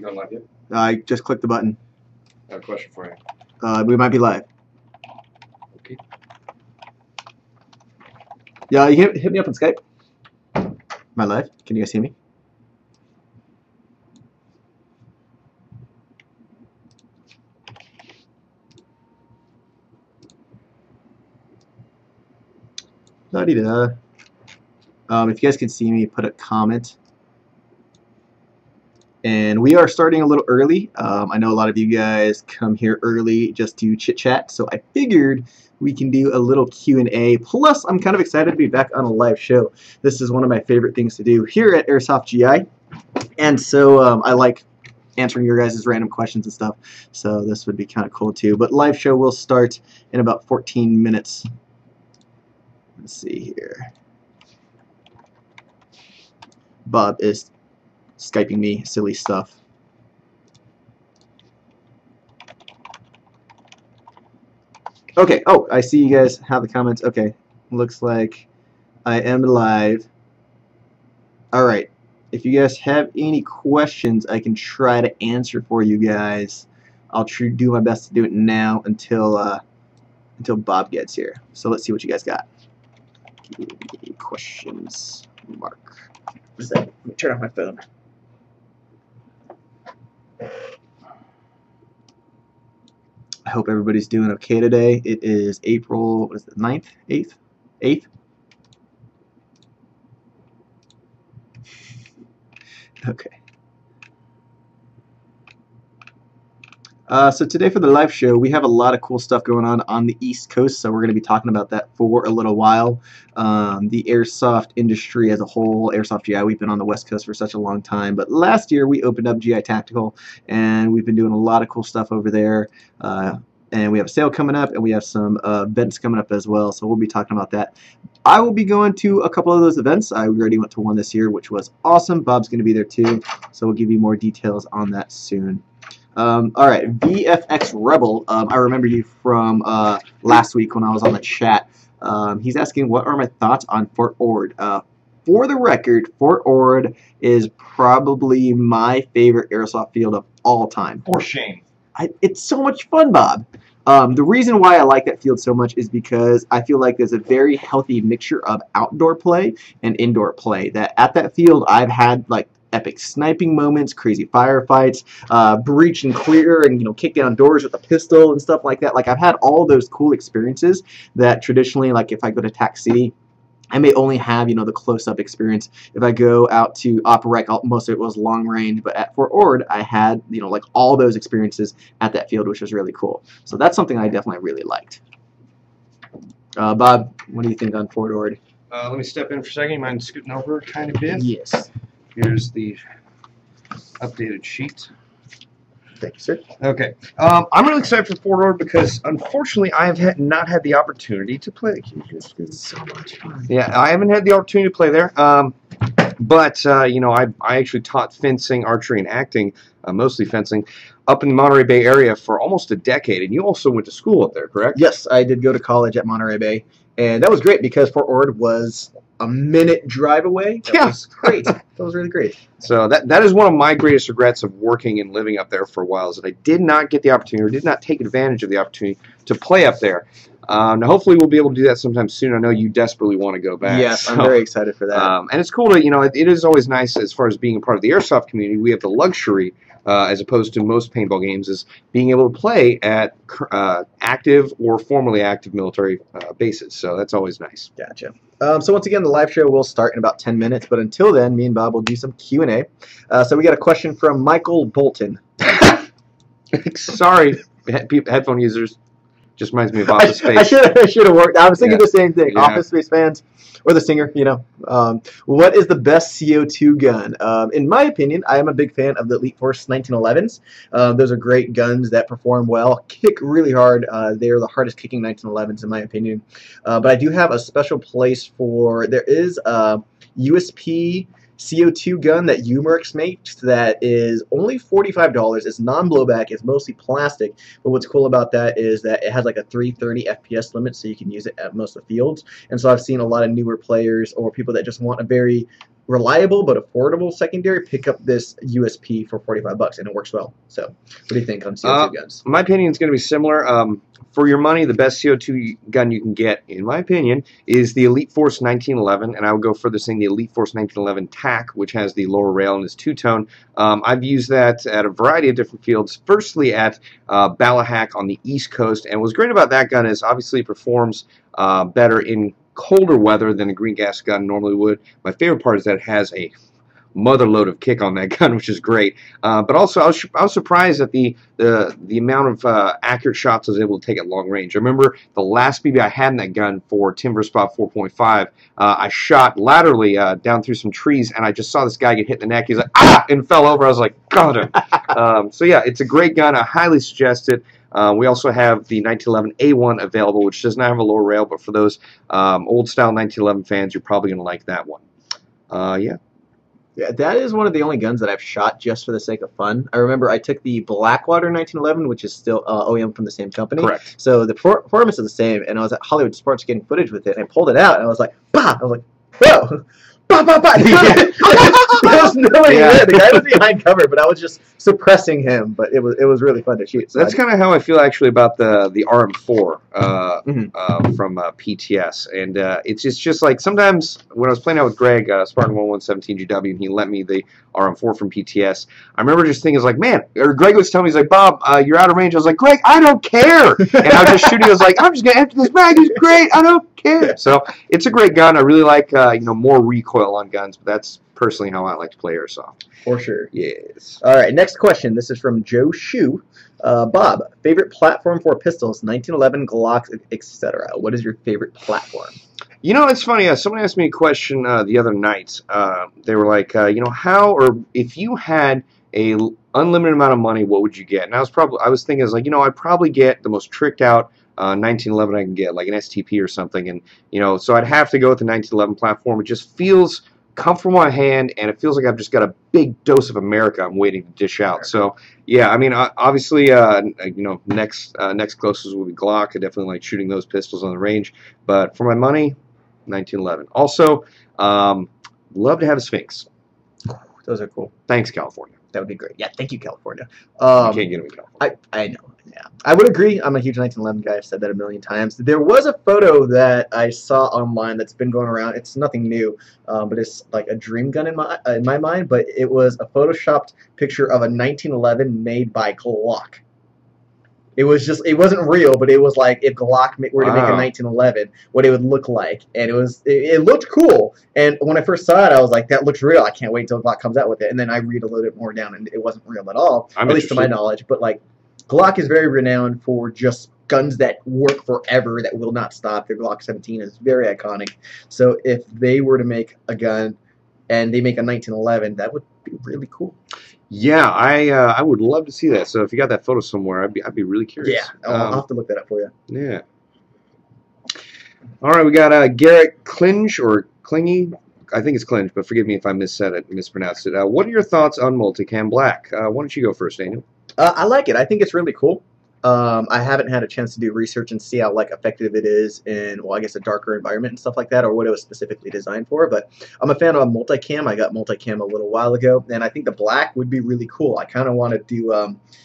going live yet? I just clicked the button. I have a question for you. We might be live. Okay. Yeah, you hit me up on Skype. Am I live? Can you guys hear me? La-di-da. If you guys can see me, put a comment. And we are starting a little early. I know a lot of you guys come here early just to chit chat, so I figured we can do a little Q&A. Plus, I'm kind of excited to be back on a live show. This is one of my favorite things to do here at Airsoft GI, and so I like answering your guys' random questions and stuff. So this would be kind of cool too. But live show will start in about 14 minutes. Let's see here. Bob is Skyping me silly stuff. Okay, oh, I see you guys have the comments. Okay, looks like I am live. Alright, if you guys have any questions, I can try to answer for you guys. I'll do my best to do it now until Bob gets here. So let's see what you guys got. Questions mark. What is that? Let me turn off my phone. I hope everybody's doing okay today. It is April, what is it, 9th? 8th? 8th? Okay. So today for the live show, we have a lot of cool stuff going on the East Coast, so we're going to be talking about that for a little while. The airsoft industry as a whole, Airsoft GI, we've been on the West Coast for such a long time, but last year we opened up GI Tactical, and we've been doing a lot of cool stuff over there. And we have a sale coming up, and we have some events coming up as well, so we'll be talking about that. I will be going to a couple of those events. I already went to one this year, which was awesome. Bob's going to be there too, so we'll give you more details on that soon. Alright, VFX Rebel, I remember you from last week when I was on the chat. He's asking, what are my thoughts on Fort Ord? For the record, Fort Ord is probably my favorite airsoft field of all time. For shame. It's so much fun, Bob. The reason why I like that field so much is because I feel like there's a very healthy mixture of outdoor play and indoor play. That at that field, I've had like epic sniping moments, crazy firefights, breach and clear, and kick down doors with a pistol and stuff like that. Like I've had all those cool experiences that traditionally, like if I go to Tac City, I may only have the close-up experience. If I go out to Operec, most of it was long range, but at Fort Ord, I had like all those experiences at that field, which was really cool. So that's something I definitely really liked. Bob, what do you think on Fort Ord? Let me step in for a second. You mind scooting over a tiny bit? Yes. Here's the updated sheet. Thank you, sir. Okay. I'm really excited for Fort Ord because, unfortunately, I have not had the opportunity to play. It's so much fun. Yeah, I haven't had the opportunity to play there. But I actually taught fencing, archery, and acting, mostly fencing, up in the Monterey Bay area for almost a decade. And you also went to school up there, correct? Yes, I did go to college at Monterey Bay. And that was great because Fort Ord was a minute drive away. That was great. That was really great. So that is one of my greatest regrets of working and living up there for a while, is that I did not get the opportunity, or did not take advantage of the opportunity to play up there. Now hopefully we'll be able to do that sometime soon. I know you desperately want to go back. Yes, so, I'm very excited for that. And it's cool to, it is always nice as far as being a part of the airsoft community. We have the luxury, as opposed to most paintball games, is being able to play at active or formerly active military bases. So that's always nice. Gotcha. So once again, the live show will start in about 10 minutes, but until then, me and Bob will do some Q&A. So we got a question from Michael Bolton. Sorry, headphone users. Just reminds me of Office Space. I should have worked. I was thinking the same thing. Yeah. Office Space fans, or the singer, What is the best CO2 gun? In my opinion, I am a big fan of the Elite Force 1911s. Those are great guns that perform well, kick really hard. They are the hardest kicking 1911s in my opinion. But I do have a special place for, there is a USP CO2 gun that Umerix makes that is only $45. It's non-blowback. It's mostly plastic. But what's cool about that is that it has like a 330 FPS limit, so you can use it at most of the fields. And so I've seen a lot of newer players or people that just want a very reliable but affordable secondary, pick up this USP for $45, and it works well. So, what do you think on CO2 guns? My opinion is going to be similar. For your money, the best CO2 gun you can get, in my opinion, is the Elite Force 1911, and I would go further saying the Elite Force 1911 TAC, which has the lower rail and is two-tone. I've used that at a variety of different fields. Firstly, at Ballahack on the East Coast, and what's great about that gun is obviously it performs better in colder weather than a green gas gun normally would. My favorite part is that it has a mother load of kick on that gun, which is great. But also, I was surprised at the amount of accurate shots I was able to take at long range. I remember the last BB I had in that gun for Timber Spot 4.5. I shot laterally down through some trees, and I just saw this guy get hit in the neck. He's like, ah, and fell over. I was like, got him. So yeah, it's a great gun. I highly suggest it. We also have the 1911 A1 available, which does not have a lower rail, but for those old-style 1911 fans, you're probably going to like that one. Yeah. Yeah, that is one of the only guns that I've shot just for the sake of fun. I remember I took the Blackwater 1911, which is still OEM from the same company. Correct. So the performance is the same, and I was at Hollywood Sports getting footage with it, and I pulled it out, and I was like, bah! I was like, whoa! Bah, bah, bah! There was nobody there. The guy was behind cover, but I was just suppressing him. But it was really fun to shoot. So that's kind of how I feel actually about the RM4 from PTS, and it's just like sometimes when I was playing out with Greg Spartan 1117 GW, and he lent me the RM4 from PTS. I remember just thinking, like, man, or Greg was telling me, he's like, Bob, you're out of range. I was like, Greg, I don't care. And I was just shooting. I was like, I'm just gonna empty this mag. It's great. I don't care. So it's a great gun. I really like more recoil on guns, but that's personally how I like to play airsoft. For sure. Yes. All right, next question. This is from Joe Shu. Bob, favorite platform for pistols, 1911, Glocks, etc. What is your favorite platform? You know, it's funny. Someone asked me a question the other night. They were like, how or if you had a unlimited amount of money, what would you get? And I was thinking, I'd probably get the most tricked out 1911 I can get, like an STP or something. And so I'd have to go with the 1911 platform. It just feels comfortable in my hand, and it feels like I've just got a big dose of America I'm waiting to dish out. So yeah, I mean, obviously, next closest will be Glock. I definitely like shooting those pistols on the range, but for my money, 1911. Also, love to have a Sphinx. Those are cool. Thanks, California. That would be great. Yeah, thank you, California. You can't get them in California. I know. Yeah, I would agree. I'm a huge 1911 guy. I've said that a million times. There was a photo that I saw online that's been going around. It's nothing new, but it's like a dream gun in my mind. But it was a photoshopped picture of a 1911 made by Glock. It wasn't real, but it was like if Glock were to make a 1911, what it would look like. And it looked cool. And when I first saw it, I was like, that looks real. I can't wait until Glock comes out with it. And then I read a little bit more down, and it wasn't real at all, at least to my knowledge. But like, Glock is very renowned for just guns that work forever, that will not stop. Their Glock 17 is very iconic. So if they were to make a gun and they make a 1911, that would be really cool. Yeah, I would love to see that. So if you got that photo somewhere, I'd be really curious. Yeah, I'll have to look that up for you. Yeah. All right, we got Garrett Klinge or Klingy. I think it's Klinge, but forgive me if I mispronounced it. What are your thoughts on multicam black? Why don't you go first, Daniel? I like it. I think it's really cool. I haven't had a chance to do research and see how effective it is in, well, I guess a darker environment and stuff like that, or what it was specifically designed for. But I'm a fan of multicam. I got multicam a little while ago, and I think the black would be really cool. I kind of want to do.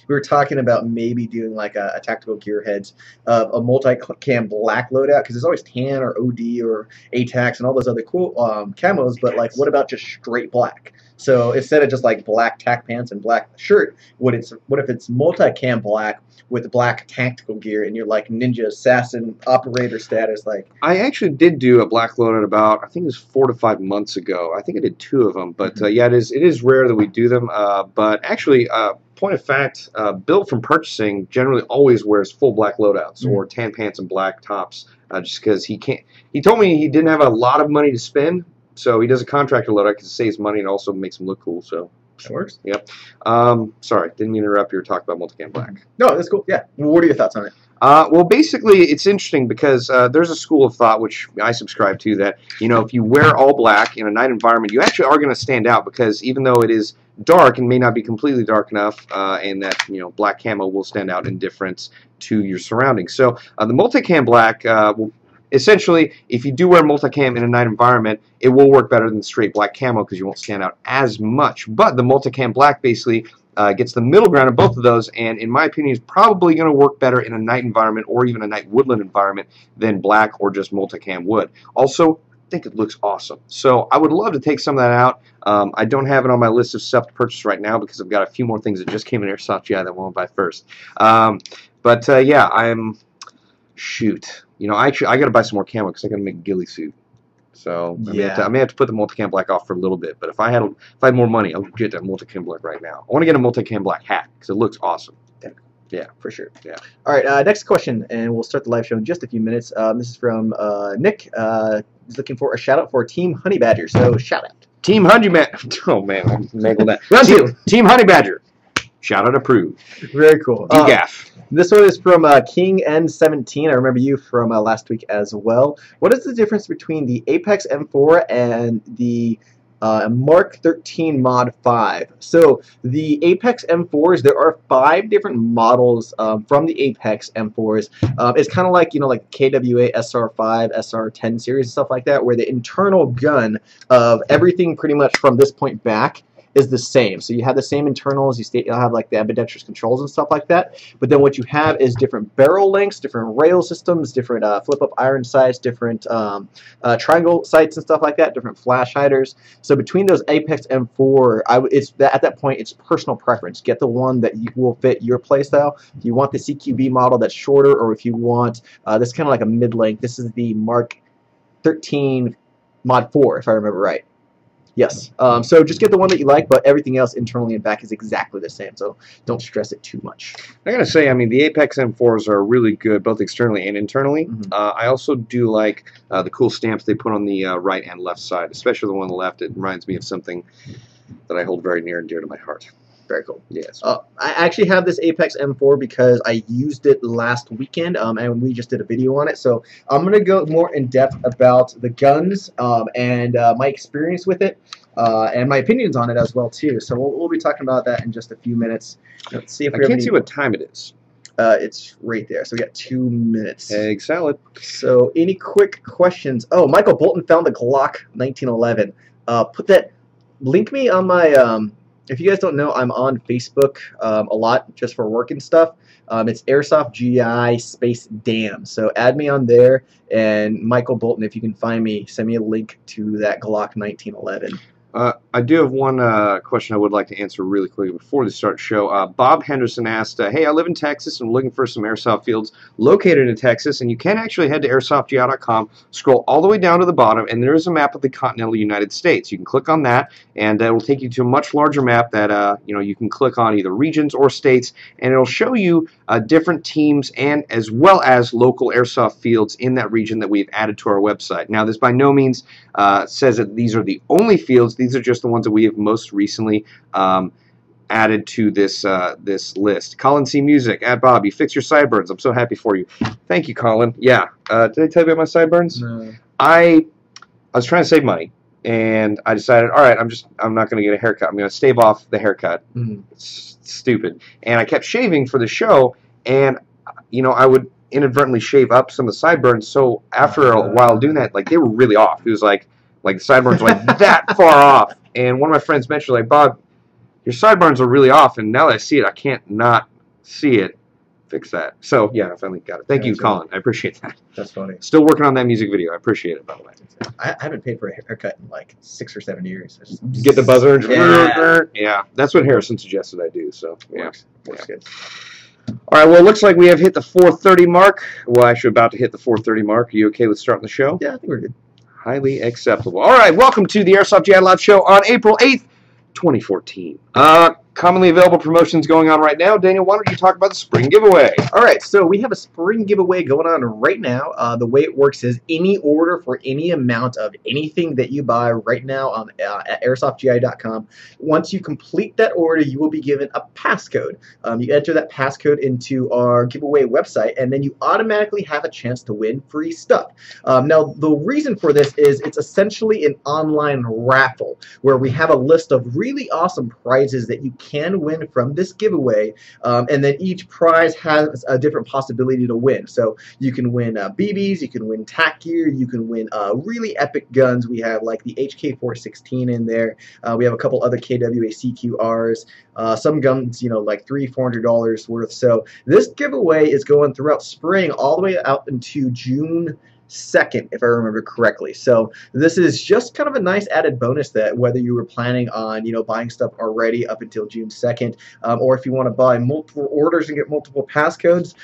We were talking about maybe doing like a tactical gearheads of a multicam black loadout, because there's always tan or OD or ATAX and all those other cool camos. But like, what about just straight black? So instead of just like black tack pants and black shirt, what if it's multicam black with black tactical gear, and you're like ninja assassin operator status? Like, I actually did do a black loadout about, I think it was 4 to 5 months ago. I think I did 2 of them, but yeah, it is rare that we do them. But actually, point of fact, Bill from purchasing generally always wears full black loadouts or tan pants and black tops, just because he can't. He told me he didn't have a lot of money to spend. So he does a contractor loadout because it saves money and also makes him look cool. So that works. Yep. Sorry, didn't mean to interrupt. You were talking about multicam black. No, that's cool. Yeah. What are your thoughts on it? Well, basically, it's interesting because there's a school of thought which I subscribe to that if you wear all black in a night environment, you actually are going to stand out, because even though it is dark and may not be completely dark enough, and that black camo will stand out in difference to your surroundings. So the multicam black will essentially, if you do wear multicam in a night environment, it will work better than straight black camo because you won't stand out as much. But the multicam black basically gets the middle ground of both of those, and in my opinion, is probably going to work better in a night environment or even a night woodland environment than black or just multicam would. Also, I think it looks awesome. So I would love to take some of that out. I don't have it on my list of stuff to purchase right now because I've got a few more things that just came in Airsoft GI that I want to buy first. Yeah, shoot. You know, I got to buy some more camo because I got to make a ghillie suit. So I may have to put the multicam black off for a little bit. But if I had more money, I would get that multicam black right now. I want to get a multicam black hat because it looks awesome. Yeah, for sure. Yeah. All right, next question, and we'll start the live show in just a few minutes. This is from Nick. He's looking for a shout out for Team Honey Badger. So shout out. Team Honey Badger. Oh man, I'm mangled that. Team Honey Badger. Shout out approved. Very cool. DGAF. This one is from King N17. I remember you from last week as well. What is the difference between the Apex M4 and the Mark 13 Mod 5? So the Apex M4s, there are 5 different models from the Apex M4s. It's kind of like, you know, like KWA SR5, SR10 series and stuff like that, where the internal gun of everything pretty much from this point back is the same. So you have the same internals, you'll have like the ambidextrous controls and stuff like that, but then what you have is different barrel lengths, different rail systems, different flip-up iron sights, different triangle sights and stuff like that, different flash hiders. So between those Apex M4, at that point, it's personal preference. Get the one that will fit your playstyle. If you want the CQB model that's shorter, or if you want this kind of like a mid-length, this is the Mark 13 Mod 4, if I remember right. Yes. So just get the one that you like, but everything else internally and back is exactly the same. So don't stress it too much. I gotta say, I mean, the Apex M4s are really good, both externally and internally. Mm-hmm. I also do like the cool stamps they put on the right and left side, especially the one on the left. It reminds me of something that I hold very near and dear to my heart. Very cool. Yes. I actually have this Apex M4 because I used it last weekend, and we just did a video on it. So I'm going to go more in depth about the guns and my experience with it, and my opinions on it as well too. So we'll be talking about that in just a few minutes. Let's see if I can't see what time it is. It's right there. So we got 2 minutes. Egg salad. So any quick questions? Oh, Michael Bolton found the Glock 1911. Link me on my. If you guys don't know, I'm on Facebook a lot just for work and stuff. It's Airsoft GI space damn. So add me on there, and Michael Bolton, if you can find me, send me a link to that Glock 1911. I do have one question I would like to answer really quickly before the start show. Bob Henderson asked, hey, I live in Texas and I'm looking for some airsoft fields located in Texas, and you can actually head to airsoftgi.com, scroll all the way down to the bottom, and there is a map of the continental United States. You can click on that, and it will take you to a much larger map that you can click on either regions or states, and it'll show you different teams and as well as local airsoft fields in that region that we've added to our website. Now, this by no means says that these are the only fields. These are just the ones that we have most recently added to this this list. Colin C. Music, at Bob, you fix your sideburns. I'm so happy for you. Thank you, Colin. Yeah. Did I tell you about my sideburns? No. I was trying to save money, and I decided, all right, I'm not going to get a haircut. I'm going to stave off the haircut. Mm-hmm. It's stupid. And I kept shaving for the show, and I would inadvertently shave up some of the sideburns. So after a while doing that, like, they were really off. It was like the sideburns were like that far off. And one of my friends mentioned, like, Bob, your sideburns are really off, and now that I see it, I can't not see it. Fix that. So, yeah, I finally got it. Thank you, Colin. I appreciate that. That's funny. Still working on that music video. I appreciate it, by the way. I haven't paid for a haircut in like 6 or 7 years. Get the buzzer. Yeah. Yeah, that's what Harrison suggested I do. So, yeah. Works good. All right, well, it looks like we have hit the 4:30 mark. Well, actually, about to hit the 4:30 mark. Are you okay with starting the show? Yeah, I think we're good. Highly acceptable. All right, welcome to the Airsoft GI Live Show on April 8th, 2014. Commonly available promotions going on right now. Daniel, why don't you talk about the spring giveaway? All right, so we have a spring giveaway going on right now. The way it works is any order for any amount of anything that you buy right now at airsoftgi.com, once you complete that order, you will be given a passcode. You enter that passcode into our giveaway website, and then you automatically have a chance to win free stuff. Now, the reason for this is it's essentially an online raffle where we have a list of really awesome prizes that you can win from this giveaway, and then each prize has a different possibility to win. So you can win BBs, you can win tack gear, you can win really epic guns. We have like the HK416 in there. We have a couple other KWA CQRs, some guns, you know, like $300-400 worth. So this giveaway is going throughout spring all the way out into June 2nd, if I remember correctly. So this is just kind of a nice added bonus that whether you were planning on, you know, buying stuff already up until June 2nd, or if you want to buy multiple orders and get multiple passcodes,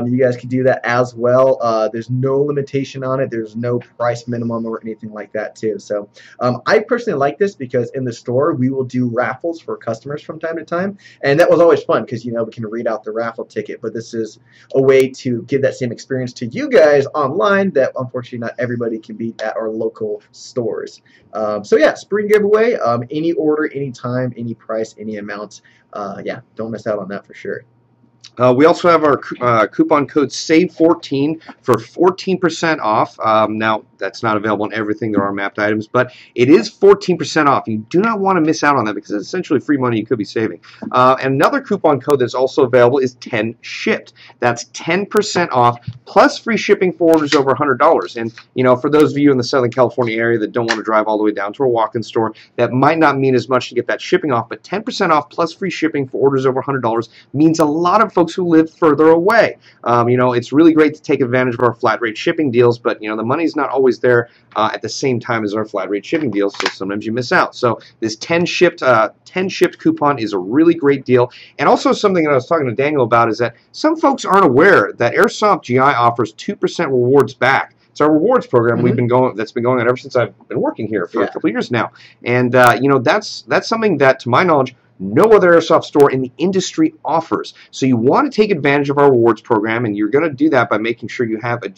you guys can do that as well. There's no limitation on it. There's no price minimum or anything like that too. So I personally like this because in the store we will do raffles for customers from time to time, and that was always fun because, you know, we can read out the raffle ticket, but this is a way to give that same experience to you guys online that unfortunately not everybody can be at our local stores. So yeah, spring giveaway, any order, any time, any price, any amount. Yeah, don't miss out on that for sure. We also have our coupon code SAVE14 for 14% off. Now, that's not available on everything. There are mapped items, but it is 14% off. You do not want to miss out on that because it's essentially free money you could be saving. And another coupon code that's also available is 10 shipped. That's 10% off plus free shipping for orders over $100. And, you know, for those of you in the Southern California area that don't want to drive all the way down to a walk-in store, that might not mean as much to get that shipping off, but 10% off plus free shipping for orders over $100 means a lot of folks who live further away. You know, it's really great to take advantage of our flat rate shipping deals, but, you know, the money's not always there at the same time as our flat rate shipping deals, so sometimes you miss out. So this 10 shipped coupon is a really great deal. And also something that I was talking to Daniel about is that some folks aren't aware that Airsoft GI offers 2% rewards back. It's our rewards program that's been going on ever since I've been working here for a couple of years now. And you know, that's something that, to my knowledge, no other airsoft store in the industry offers. So you want to take advantage of our rewards program, and you're going to do that by making sure you have an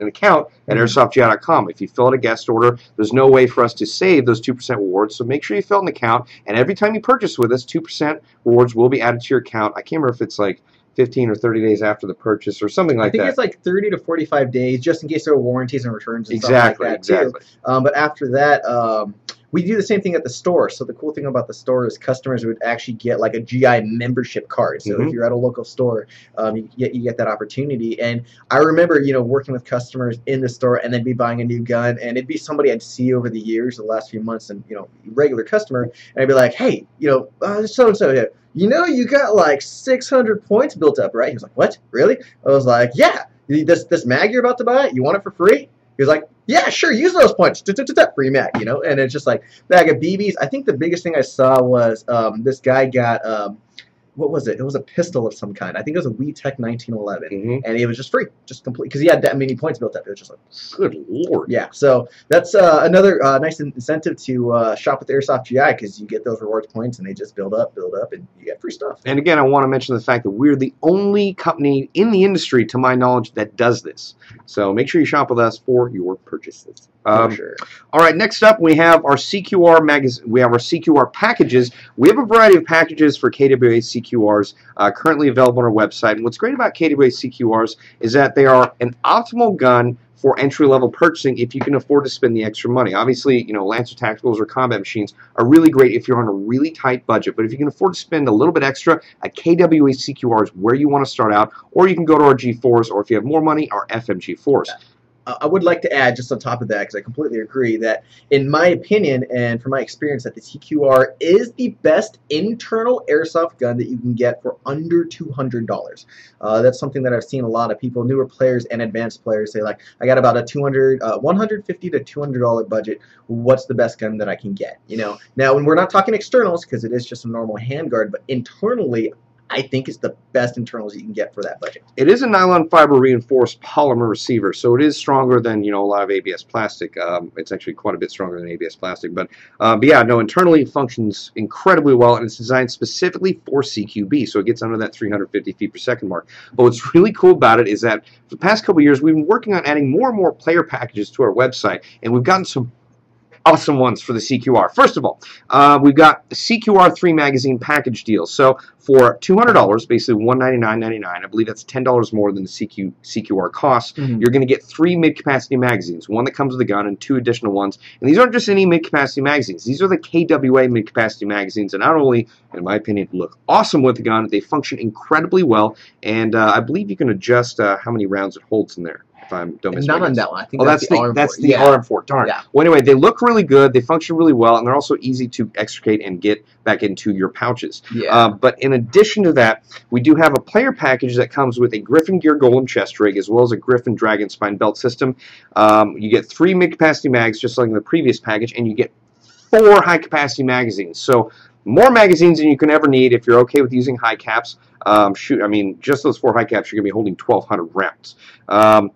account at airsoftgi.com. If you fill out a guest order, there's no way for us to save those 2% rewards. So make sure you fill out an account, and every time you purchase with us, 2% rewards will be added to your account. I can't remember if it's like 15 or 30 days after the purchase or something like that. I think it's like 30 to 45 days, just in case there are warranties and returns and stuff like that too. But after that, we do the same thing at the store. So the cool thing about the store is customers would actually get like a GI membership card. So if you're at a local store, you get that opportunity. And I remember, you know, working with customers in the store and then be buying a new gun, and it'd be somebody I'd see over the years, the last few months, and, you know, regular customer, and I'd be like, hey, you know, so-and-so here, you know, you got like 600 points built up, right? He was like, what? Really? I was like, yeah. This mag you're about to buy, you want it for free? He was like, yeah, sure, use those points. Free mag, you know? And it's just like bag of BBs. I think the biggest thing I saw was this guy got, what was it? It was a pistol of some kind. I think it was a WeTech 1911. And it was just free, just complete, because he had that many points built up. It was just like, good Lord. Yeah, so that's another nice incentive to shop with Airsoft GI, because you get those rewards points, and they just build up, and you get free stuff. And again, I want to mention the fact that we're the only company in the industry, to my knowledge, that does this. So make sure you shop with us for your purchases. For sure. All right, next up we have our CQR magazine. We have our CQR packages. We have a variety of packages for KWA CQRs currently available on our website. And what's great about KWA CQRs is that they are an optimal gun for entry-level purchasing if you can afford to spend the extra money. Obviously, you know, Lancer Tacticals or combat machines are really great if you're on a really tight budget. But if you can afford to spend a little bit extra, a KWA CQR is where you want to start out, or you can go to our G4s, or if you have more money, our FMG4s. I would like to add, just on top of that, because I completely agree, that in my opinion and from my experience, that the CQR is the best internal airsoft gun that you can get for under $200. That's something that I've seen a lot of people, newer players and advanced players, say, like, I got about a $150 to $200 budget. What's the best gun that I can get? You know, now when we're not talking externals, because it is just a normal handguard, but internally, I think it's the best internals you can get for that budget. It is a nylon fiber reinforced polymer receiver, so it is stronger than, you know, a lot of ABS plastic. It's actually quite a bit stronger than ABS plastic, but yeah, no, internally it functions incredibly well, and it's designed specifically for CQB, so it gets under that 350 feet per second mark. But what's really cool about it is that for the past couple of years, we've been working on adding more and more player packages to our website, and we've gotten some awesome ones for the CQR. First of all, we've got the CQR 3 magazine package deal. So for $200, basically $199.99, I believe that's $10 more than the CQR costs, you're going to get 3 mid-capacity magazines, one that comes with a gun and 2 additional ones. And these aren't just any mid-capacity magazines. These are the KWA mid-capacity magazines, and not only, in my opinion, look awesome with the gun, they function incredibly well, and I believe you can adjust how many rounds it holds in there. If I don't miss Not on that one. I think that's the RM4. Darn. Yeah. Well, anyway, they look really good. They function really well, and they're also easy to extricate and get back into your pouches. Yeah. But in addition to that, we do have a player package that comes with a Griffin Gear Golem chest rig as well as a Griffin Dragon spine belt system. You get 3 mid-capacity mags, just like in the previous package, and you get 4 high-capacity magazines. So more magazines than you can ever need if you're okay with using high caps. Shoot, I mean, just those 4 high caps, you're going to be holding 1,200 rounds.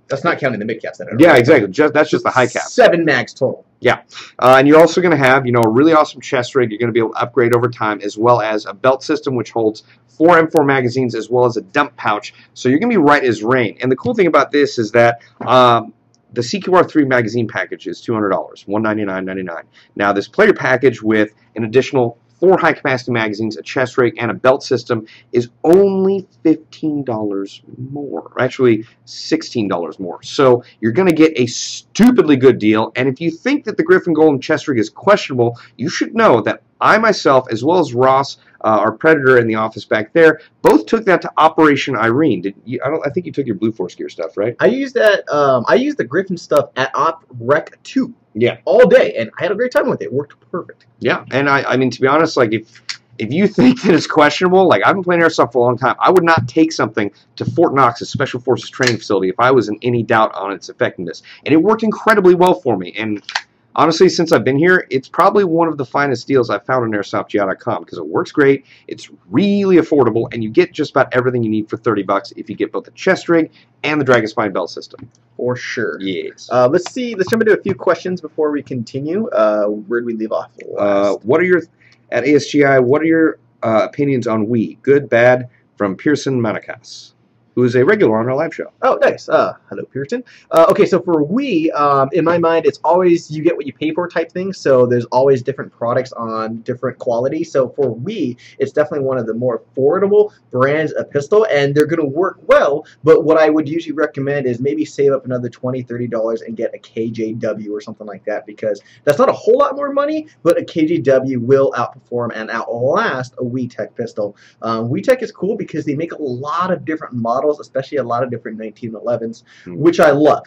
That's not counting the mid caps. Yeah, exactly. That's just the high caps. 7 mags total. Yeah, and you're also going to have, a really awesome chest rig. You're going to be able to upgrade over time, as well as a belt system which holds 4 M4 magazines, as well as a dump pouch. So you're going to be right as rain. And the cool thing about this is that the CQR 3 magazine package is $200, $199.99. Now, this player package with an additional 4 high-capacity magazines, a chest rig, and a belt system is only $15 more. Actually, $16 more. So you're going to get a stupidly good deal. And if you think that the Griffin Golem chest rig is questionable, you should know that I myself, as well as Ross, our Predator in the office back there, both took that to Operation Irene. I think you took your Blue Force gear stuff, right? I used that. I used the Griffin stuff at Op Rec 2. Yeah, all day, and I had a great time with it. It worked perfect. Yeah, and I mean, to be honest, like if you think that it's questionable, like I've been playing Airsoft for a long time, I would not take something to Fort Knox, a Special Forces training facility, if I was in any doubt on its effectiveness. And it worked incredibly well for me. And honestly, since I've been here, it's probably one of the finest deals I've found on AirsoftGI.com because it works great, it's really affordable, and you get just about everything you need for $30 if you get both the chest rig and the Dragon Spine belt system. For sure. Yes. Let's jump into a few questions before we continue. Where did we leave off last? At ASGI, what are your opinions on Wii? Good, bad, from Pearson Manakas, who is a regular on our live show. Oh, nice. Hello, Pearson. Okay, so for Wii, in my mind, it's always you get what you pay for type thing. So there's always different products on different quality. So for Wii, it's definitely one of the more affordable brands of pistol, and they're going to work well. But what I would usually recommend is maybe save up another $20, $30 and get a KJW or something like that, because that's not a whole lot more money, but a KJW will outperform and outlast a Wii Tech pistol. Wii Tech is cool because they make a lot of different models, especially a lot of different 1911s, which I love.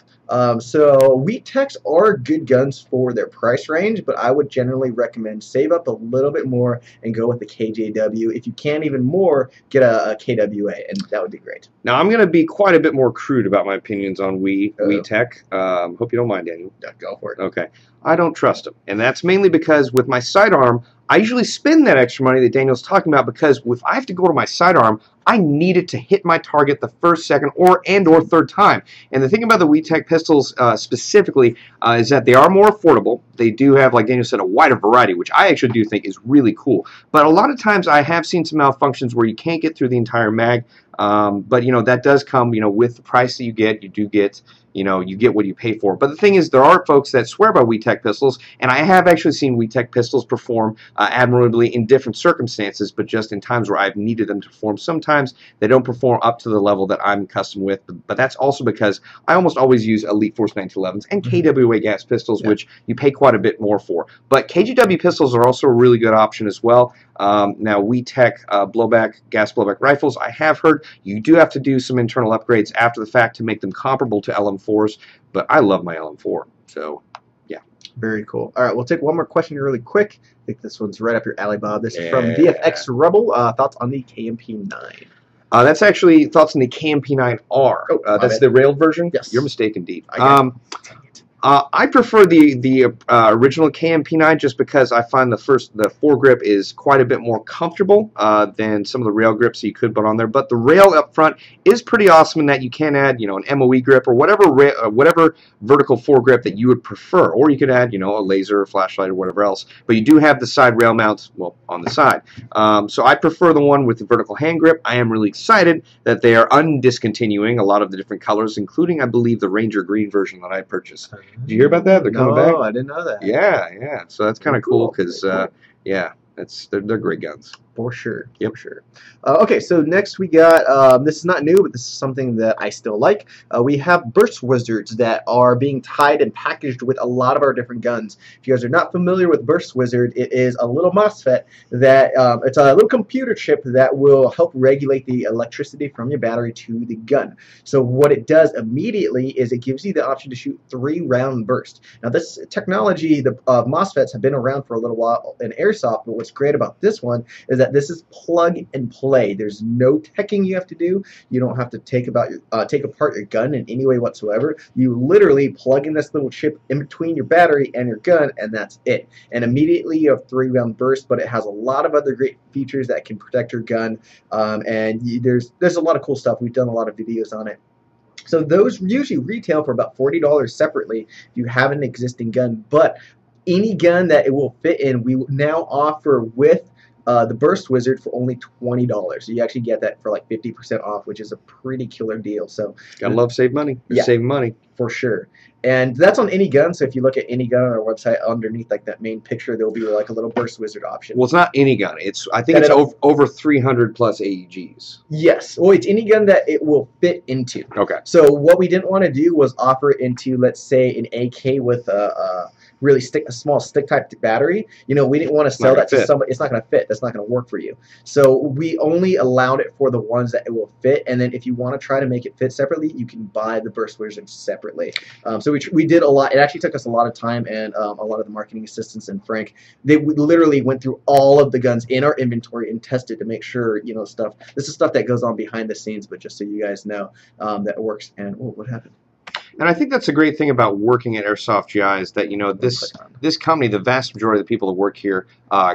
So Wii Techs are good guns for their price range, but I would generally recommend save up a little bit more and go with the KJW. If you can even more, get a KWA, and that would be great. Now, I'm going to be quite a bit more crude about my opinions on Wii Tech. Hope you don't mind, Daniel. Yeah, go for it. Okay. I don't trust them, and that's mainly because with my sidearm, I usually spend that extra money that Daniel's talking about because if I have to go to my sidearm, I need it to hit my target the first, second, or third time. And the thing about the Wii Tech pistols specifically is that they are more affordable. They do have, like Daniel said, a wider variety, which I actually do think is really cool. But a lot of times I have seen some malfunctions where you can't get through the entire mag. But, that does come, with the price that you get. You do get, you get what you pay for. But the thing is, there are folks that swear by Wii Tech pistols, and I have actually seen Wii Tech pistols perform admirably in different circumstances, but just in times where I've needed them to perform. Sometimes they don't perform up to the level that I'm accustomed with, but that's also because I almost always use Elite Force 1911s and KWA gas pistols, which you pay quite a bit more for. But KGW pistols are also a really good option as well. Now, Wii Tech gas blowback rifles, I have heard you do have to do some internal upgrades after the fact to make them comparable to LM4s, but I love my LM4, so yeah. Very cool. All right, we'll take one more question really quick. I think this one's right up your alley, Bob. This is from VFX Rebel. Thoughts on the KMP9? That's actually thoughts on the KMP9R. That's the railed version? Yes. You're mistaken, Deep. I prefer the original KMP9 just because I find the foregrip is quite a bit more comfortable than some of the rail grips that you could put on there. But the rail up front is pretty awesome in that you can add, an MOE grip or whatever vertical foregrip that you would prefer, or you could add, a laser, or flashlight, or whatever else. But you do have the side rail mounts, on the side. So I prefer the one with the vertical hand grip. I am really excited that they are undiscontinuing a lot of the different colors, including, I believe, the Ranger Green version that I purchased. Did you hear about that? They're coming back. No, I didn't know that. Yeah. So that's kind of cool because, yeah, they're great guns. For sure. Yep. For sure. Okay, so next we got, this is not new, but this is something that I still like. We have burst wizards that are being tied and packaged with a lot of our different guns. If you guys are not familiar with burst wizard, it is a little MOSFET that, it's a little computer chip that will help regulate the electricity from your battery to the gun. So what it does immediately is it gives you the option to shoot 3-round bursts. Now this technology, the MOSFETs have been around for a little while in Airsoft, but what's great about this one is that this is plug and play. There's no teching you have to do. You don't have to take apart your gun in any way whatsoever. You literally plug in this little chip in between your battery and your gun, and that's it. And immediately you have 3-round burst, but it has a lot of other great features that can protect your gun. There's a lot of cool stuff. We've done a lot of videos on it. So those usually retail for about $40 separately if you have an existing gun, but any gun that it will fit in, we now offer with the Burst Wizard for only $20. So you actually get that for like 50% off, which is a pretty killer deal. So gotta love save money. Yeah, save money for sure. And that's on any gun. So if you look at any gun on our website, underneath like that main picture, there'll be like a little Burst Wizard option. Well, it's not any gun. I think it's over 300 plus AEGs. Yes. Well, it's any gun that it will fit into. Okay. So what we didn't want to do was offer it into, let's say, an AK with a really small stick type battery. You know, we didn't want to sell that to somebody. It's not going to fit. That's not going to work for you. So we only allowed it for the ones that it will fit. And then if you want to try to make it fit separately, you can buy the Burst Wizard separately. So we did a lot. It actually took us a lot of time, and a lot of the marketing assistants and Frank, we literally went through all of the guns in our inventory and tested to make sure, you know, this is stuff that goes on behind the scenes, but just so you guys know that it works. And what happened? And I think that's a great thing about working at Airsoft GI is that, you know, this company, the vast majority of the people that work here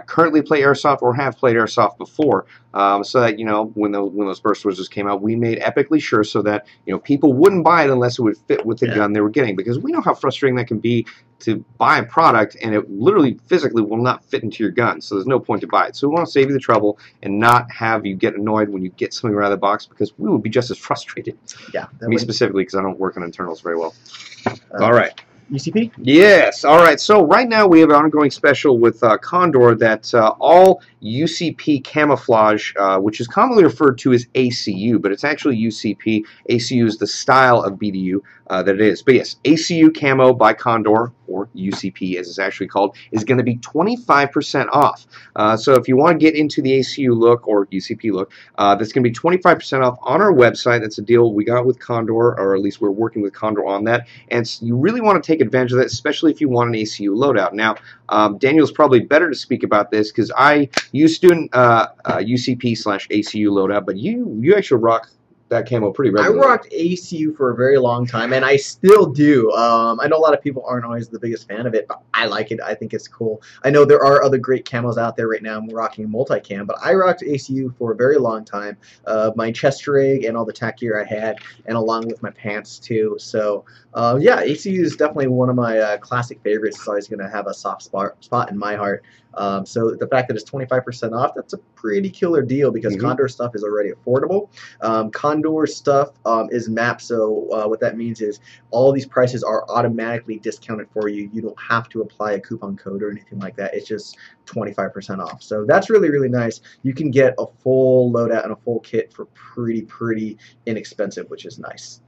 currently play Airsoft or have played Airsoft before. So that, you know, when those Burst Wizards came out, we made epically sure so that, you know, people wouldn't buy it unless it would fit with the gun they were getting, because we know how frustrating that can be to buy a product and it literally physically will not fit into your gun. So there's no point to buy it. So we want to save you the trouble and not have you get annoyed when you get something out of the box, because we would be just as frustrated. Yeah. Me specifically, because I don't work on internals very well. All right. UCP? Yes. All right. So right now we have an ongoing special with Condor that all UCP camouflage, which is commonly referred to as ACU, but it's actually UCP. ACU is the style of BDU that it is. But yes, ACU camo by Condor, or UCP as it's actually called, is going to be 25% off. So if you want to get into the ACU look or UCP look, that's going to be 25% off on our website. That's a deal we got with Condor, or at least we're working with Condor on that. And so you really want to take advantage of that, especially if you want an ACU loadout. Now, Daniel's probably better to speak about this because I used to do UCP/ACU loadout, but you actually rock that camo pretty regularly. I rocked ACU for a very long time, and I still do. I know a lot of people aren't always the biggest fan of it, but I like it. I think it's cool. I know there are other great camos out there right now. I'm rocking multi-cam, but I rocked ACU for a very long time. My chest rig and all the tack gear I had, and along with my pants too. So yeah, ACU is definitely one of my classic favorites. It's always going to have a soft spot in my heart. So the fact that it's 25% off, that's a pretty killer deal, because Condor stuff is already affordable. Condor stuff is mapped, so what that means is all these prices are automatically discounted for you. You don't have to apply a coupon code or anything like that. It's just 25% off. So that's really, really nice. You can get a full loadout and a full kit for pretty inexpensive, which is nice.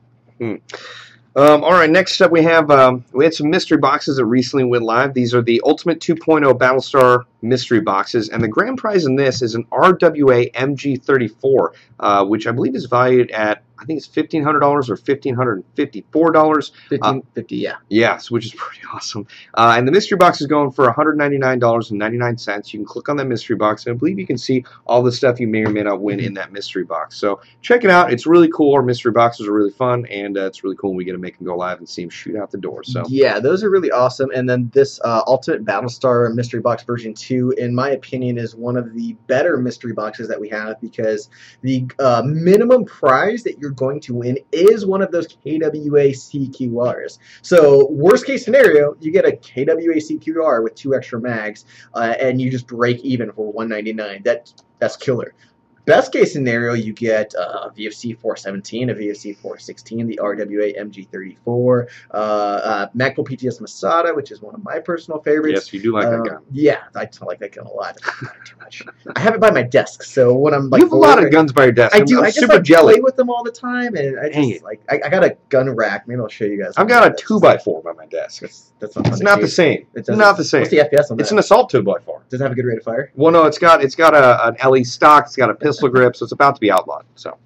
All right, next up we had some mystery boxes that recently went live. These are the Ultimate 2.0 Battlestar mystery boxes, and the grand prize in this is an RWA MG34, which I believe is valued at, I think it's $1,500 or $1,554. $1,550, yeah. Yes, which is pretty awesome. And the mystery box is going for $199.99. You can click on that mystery box, and I believe you can see all the stuff you may or may not win in that mystery box. So check it out. It's really cool. Our mystery boxes are really fun, and it's really cool when we get to make them go live and see them shoot out the door. So yeah, those are really awesome. And then this Ultimate Battlestar mystery box version 2, in my opinion, is one of the better mystery boxes that we have, because the minimum prize that you're going to win is one of those KWA CQRs. So worst case scenario, you get a KWA CQR with 2 extra mags, and you just break even for $199. That's killer. Best case scenario, you get a VFC 417, a VFC 416, the RWA MG34, Magpul PTS Masada, which is one of my personal favorites. Yes, you do like that gun. Yeah, I don't like that gun a lot. I don't too much. I have it by my desk, so when I'm like, you have a lot of guns by your desk. I do. I'm I just super like jelly. play with them all the time, and I just like I got a gun rack. Maybe I'll show you guys. I've got a 2x4 by my desk. That's not fun. It's not the same. It's not the same. What's the FPS on that? It's an assault 2x4. Does it have a good rate of fire? Well, no, it's got an LE stock. It's got a pistol grip, so it's about to be outlawed. So,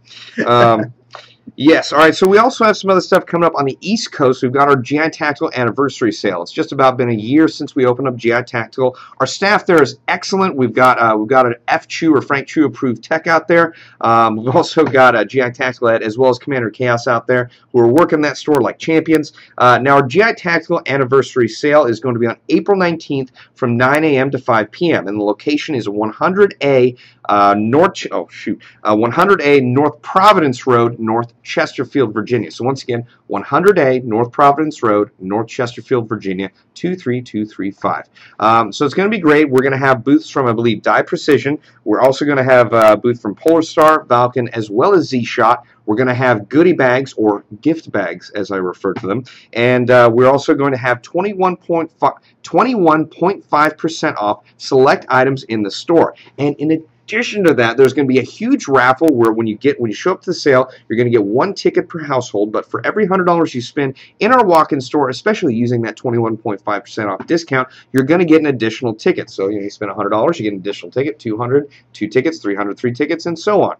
yes. All right. So we also have some other stuff coming up on the East Coast. We've got our GI Tactical anniversary sale. It's just about been a year since we opened up GI Tactical. Our staff there is excellent. We've got an F. Chu or Frank Chu approved tech out there. We've also got a GI Tactical Ed as well as Commander Chaos out there who are working that store like champions. Now our GI Tactical anniversary sale is going to be on April 19th from 9 a.m. to 5 p.m. and the location is 100A 100A North Providence Road, North Chesterfield, Virginia. So once again, 100A North Providence Road, North Chesterfield, Virginia, 23235. So it's going to be great. We're going to have booths from, I believe, Die Precision. We're also going to have a booth from Polar Star, Valken, as well as Z-Shot. We're going to have goodie bags, or gift bags, as I refer to them. And we're also going to have 21.5% off select items in the store. And in addition to that, there's going to be a huge raffle where when you show up to the sale, you're going to get 1 ticket per household. But for every $100 you spend in our walk-in store, especially using that 21.5% off discount, you're going to get an additional ticket. So you spend $100, you get an additional ticket, 200, 2 tickets, 300, 3 tickets, and so on.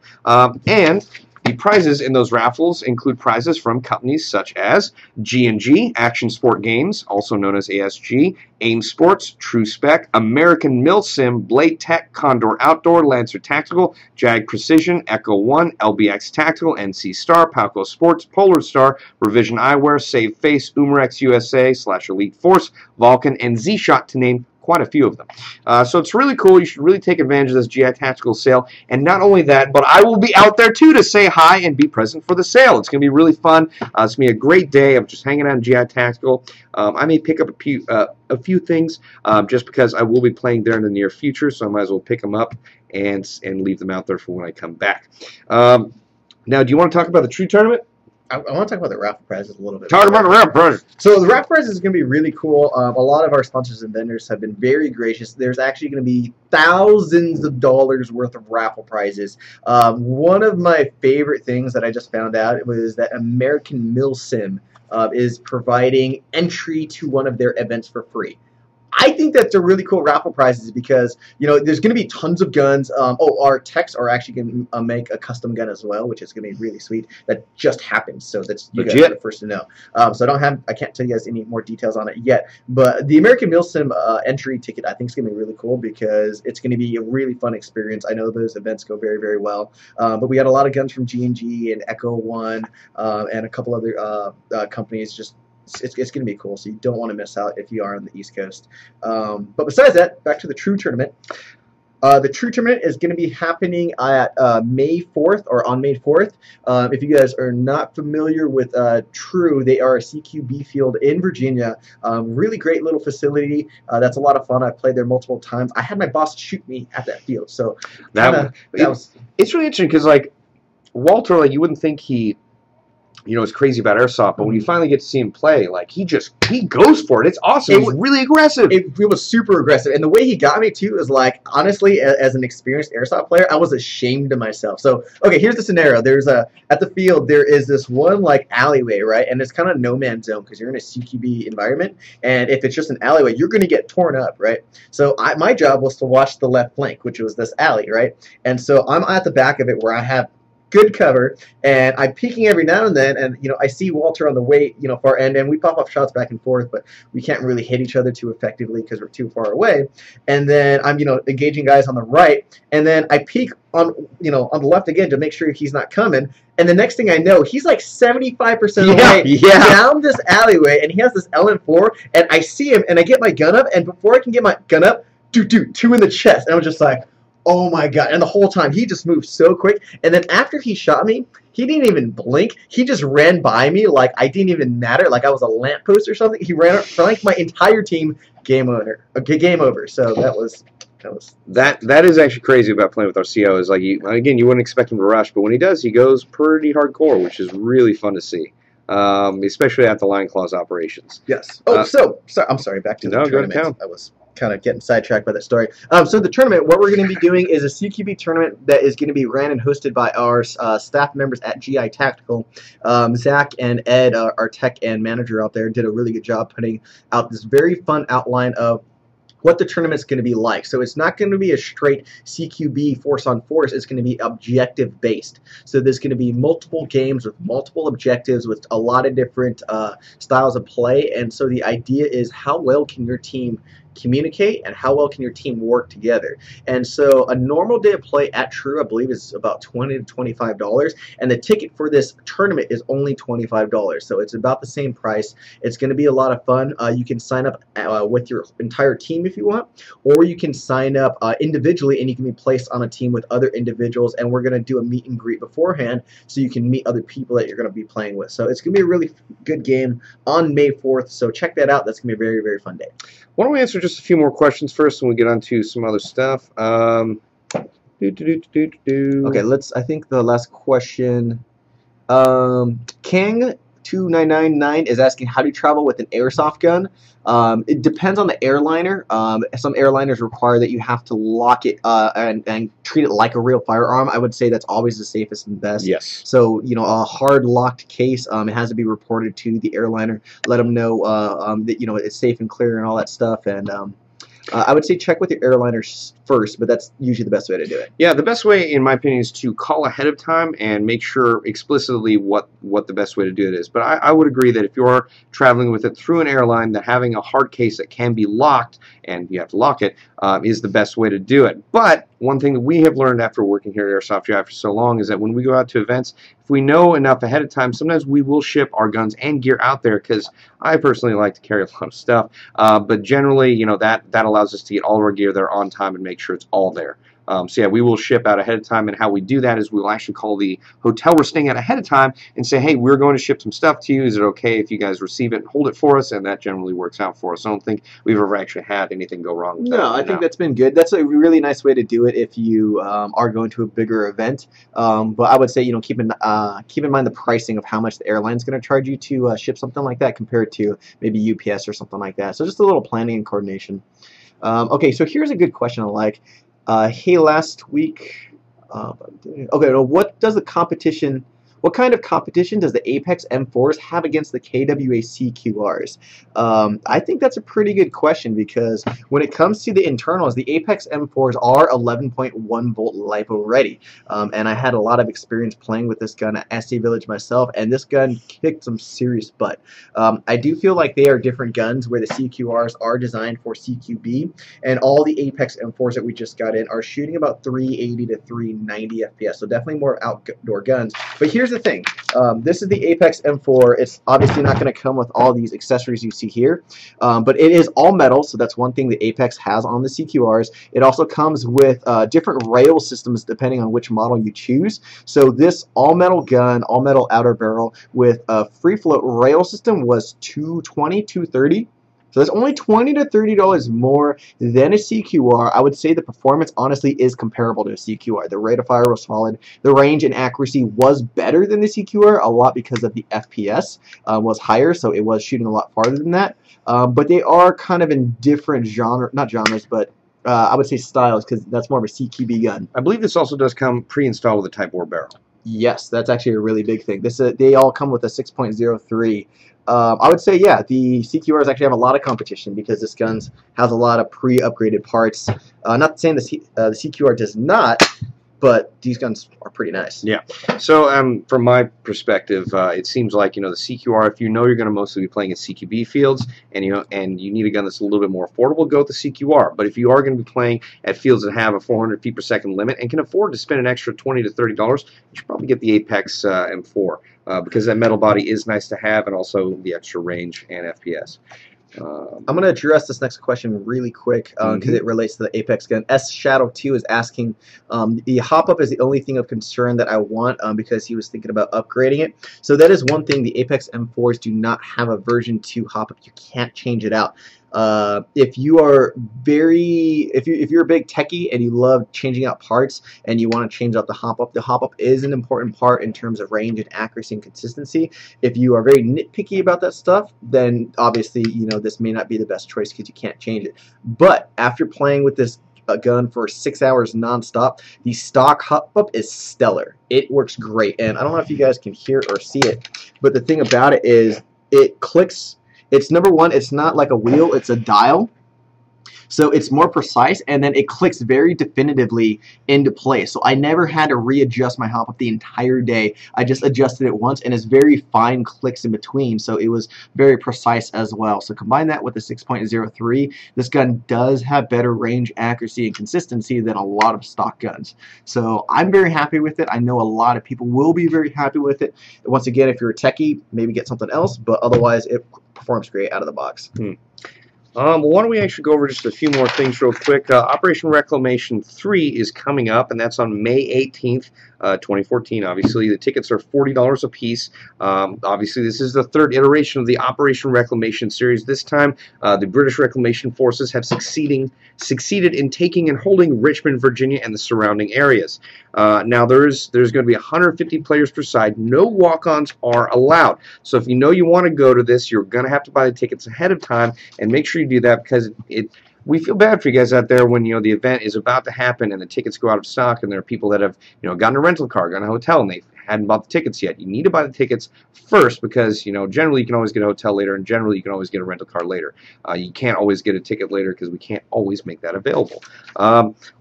And the prizes in those raffles include prizes from companies such as G&G, Action Sport Games, also known as ASG, AIM Sports, True Spec, American Milsim, Blade Tech, Condor Outdoor, Lancer Tactical, Jag Precision, Echo One, LBX Tactical, NC Star, Palco Sports, Polar Star, Revision Eyewear, Save Face, Umarex USA / Elite Force, Vulcan, and Z-Shot, to name quite a few of them. So it's really cool. You should really take advantage of this GI Tactical sale. And not only that, but I will be out there too to say hi and be present for the sale. It's going to be really fun. It's going to be a great day. I'm just hanging out in GI Tactical. I may pick up a few things just because I will be playing there in the near future, so I might as well pick them up and leave them out there for when I come back. Now, do you want to talk about the True Tournament? I want to talk about the raffle prizes a little bit. Talk about the raffle prizes. So the raffle prizes is going to be really cool. A lot of our sponsors and vendors have been very gracious. There's actually going to be thousands of dollars worth of raffle prizes. One of my favorite things that I just found out was that American Milsim is providing entry to one of their events for free. I think that's a really cool raffle prizes because, there's going to be tons of guns. Our techs are actually going to make a custom gun as well, which is going to be really sweet. That just happened, so that's you guys are the first to know. So I can't tell you guys any more details on it yet. But the American Milsim entry ticket, I think, is going to be really cool because it's going to be a really fun experience. I know those events go very, very well. But we got a lot of guns from G&G and Echo One and a couple other companies. It's going to be cool, so you don't want to miss out if you are on the East Coast. But besides that, back to the True Tournament. The True Tournament is going to be happening at May 4th, or on May 4th. If you guys are not familiar with True, they are a CQB field in Virginia. Really great little facility. That's a lot of fun. I've played there multiple times. I had my boss shoot me at that field, so it's really interesting because, like, Walter, you wouldn't think he is crazy about airsoft, but when you finally get to see him play, he goes for it. It's awesome. He's really aggressive. It was super aggressive, and the way he got me too is honestly, as an experienced airsoft player, I was ashamed of myself. So, okay, here's the scenario. There's at the field there is this one alleyway, right, and it's kind of no man's zone because you're in a CQB environment, and if it's just an alleyway, you're going to get torn up, right? So my job was to watch the left flank, which was this alley, right, and so I'm at the back of it where I have good cover, and I'm peeking every now and then, and I see Walter on the way, far end, and we pop off shots back and forth, but we can't really hit each other too effectively because we're too far away. And then I'm engaging guys on the right, and then I peek on on the left again to make sure he's not coming. And the next thing I know, he's 75% of the way down this alleyway, and he has this LM4, and I see him, and I get my gun up, and before I can get my gun up, two in the chest, and I was just like, oh my god. And the whole time he just moved so quick, and then after he shot me, he didn't even blink. He just ran by me like I didn't even matter, like I was a lamppost or something. He ran my entire team. Game over. So that was That is actually crazy about playing with our CO. Is like again, you wouldn't expect him to rush, but when he does, he goes pretty hardcore, which is really fun to see. Especially at the Lion Claws operations. Yes. Oh, I'm sorry. Back to the tournament. I was kind of getting sidetracked by that story. So the tournament, what we're going to be doing is a CQB tournament that is going to be ran and hosted by our staff members at GI Tactical. Zach and Ed, our tech and manager out there, did a really good job putting out this very fun outline of what the tournament's going to be like. So it's not going to be a straight CQB force on force. It's going to be objective based. So there's going to be multiple games with multiple objectives with a lot of different styles of play. And so the idea is, how well can your team communicate and how well can your team work together? And so a normal day of play at True, I believe, is about $20 to $25, and the ticket for this tournament is only $25. So it's about the same price. It's going to be a lot of fun. You can sign up with your entire team if you want, or you can sign up individually and you can be placed on a team with other individuals, and we're going to do a meet and greet beforehand so you can meet other people that you're going to be playing with. So it's going to be a really good game on May 4th, so check that out. That's going to be a very, very fun day. Why don't we answer just a few more questions first, and we get on to some other stuff. Okay, I think the last question. Kang2999 is asking, how do you travel with an airsoft gun? It depends on the airliner. Some airliners require that you have to lock it and treat it like a real firearm. I would say that's always the safest and best. Yes. So, a hard locked case, it has to be reported to the airliner. Let them know that, it's safe and clear and all that stuff. And I would say check with your airliners first, but that's usually the best way to do it. Yeah, the best way, in my opinion, is to call ahead of time and make sure explicitly what the best way to do it is. But I would agree that if you're traveling with it through an airline, that having a hard case that can be locked, and you have to lock it, is the best way to do it. But one thing that we have learned after working here at Airsoft GI for so long is that when we go out to events, if we know enough ahead of time, sometimes we will ship our guns and gear out there, because I personally like to carry a lot of stuff. But generally, that allows us to get all of our gear there on time and make sure it's all there. So yeah, we will ship out ahead of time, and how we do that is we will actually call the hotel we're staying at ahead of time and say, hey, we're going to ship some stuff to you. Is it okay if you guys receive it and hold it for us? And that generally works out for us. I don't think we've ever actually had anything go wrong with that. No, I think that's been good. That's a really nice way to do it if you are going to a bigger event. But I would say, keep in mind the pricing of how much the airline's going to charge you to ship something like that compared to maybe UPS or something like that. So just a little planning and coordination. Okay, so here's a good question I like. Hey, last week, okay, what kind of competition does the Apex M4s have against the KWA CQRs? I think that's a pretty good question, because when it comes to the internals, the Apex M4s are 11.1 volt LiPo ready. And I had a lot of experience playing with this gun at SC Village myself, and this gun kicked some serious butt. I do feel like they are different guns, where the CQRs are designed for CQB, and all the Apex M4s that we just got in are shooting about 380 to 390 FPS, so definitely more outdoor guns. But here's the thing, this is the Apex M4. It's obviously not going to come with all these accessories you see here, but it is all metal, so that's one thing the Apex has on the CQRs. It also comes with different rail systems depending on which model you choose. So this all metal gun, all metal outer barrel with a free float rail system was $220, $230. So that's only $20 to $30 more than a CQR. I would say the performance honestly is comparable to a CQR. The rate of fire was solid. The range and accuracy was better than the CQR, a lot because of the FPS was higher, so it was shooting a lot farther than that. But they are kind of in different not genres, but I would say styles, because that's more of a CQB gun. I believe this also does come pre-installed with a Type 4 barrel. Yes, that's actually a really big thing. They all come with a 6.03. I would say, yeah, the CQRs actually have a lot of competition, because this gun has a lot of pre-upgraded parts. Not saying the CQR does not, but these guns are pretty nice. Yeah. So from my perspective, it seems like, the CQR, if you know you're going to mostly be playing in CQB fields, and you need a gun that's a little bit more affordable, go with the CQR. But if you are going to be playing at fields that have a 400 feet per second limit and can afford to spend an extra $20 to $30, you should probably get the Apex M4, because that metal body is nice to have, and also the extra range and FPS. I'm going to address this next question really quick, because it relates to the Apex gun. S Shadow 2 is asking, the hop-up is the only thing of concern that I want, because he was thinking about upgrading it. So that is one thing. The Apex M4s do not have a version 2 hop-up. You can't change it out. If you are if you're a big techie and you love changing out parts and you want to change out the hop up is an important part in terms of range and accuracy and consistency. If you are very nitpicky about that stuff, then obviously, you know, this may not be the best choice because you can't change it. But after playing with this gun for 6 hours nonstop, the stock hop up is stellar. It works great, and I don't know if you guys can hear or see it, but the thing about it is it clicks. It's number one, it's not like a wheel, it's a dial. So it's more precise, and then it clicks very definitively into place. So I never had to readjust my hop up the entire day. I just adjusted it once, and it's very fine clicks in between, so it was very precise as well. So combine that with the 6.03, this gun does have better range, accuracy, and consistency than a lot of stock guns. So I'm very happy with it. I know a lot of people will be very happy with it. Once again, if you're a techie, maybe get something else, but otherwise it performs great out of the box. Well, why don't we actually go over just a few more things real quick. Operation Reclamation 3 is coming up, and that's on May 18th, 2014, obviously. The tickets are $40 a piece. Obviously, this is the third iteration of the Operation Reclamation series. This time, the British Reclamation Forces have succeeded in taking and holding Richmond, Virginia, and the surrounding areas. Now, there's going to be 150 players per side. No walk-ons are allowed. So if you know you want to go to this, you're going to have to buy the tickets ahead of time, and make sure you do that, because we feel bad for you guys out there when, you know, the event is about to happen and the tickets go out of stock, and there are people that have, you know, gotten a rental car, gotten a hotel, and they hadn't bought the tickets yet. You need to buy the tickets first, because, you know, generally you can always get a hotel later, and generally you can always get a rental car later. You can't always get a ticket later because we can't always make that available.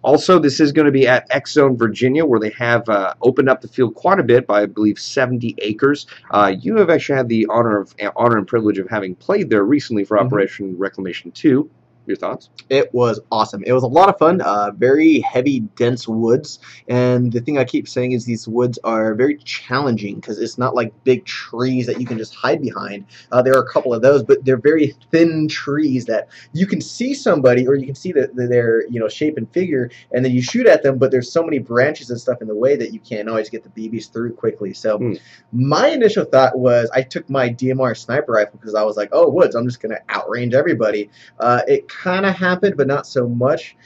Also, this is going to be at X Zone, Virginia, where they have opened up the field quite a bit by, I believe, 70 acres. You have actually had the honor and privilege of having played there recently for Operation Reclamation 2. Your thoughts? It was awesome. It was a lot of fun. Very heavy, dense woods. And the thing I keep saying is these woods are very challenging because it's not like big trees that you can just hide behind. There are a couple of those, but they're very thin trees that you can see somebody, or you can see their shape and figure, and then you shoot at them, but there's so many branches and stuff in the way that you can't always get the BBs through quickly. So my initial thought was I took my DMR sniper rifle because I was like, oh, woods, I'm just going to outrange everybody. It kind of happened, but not so much.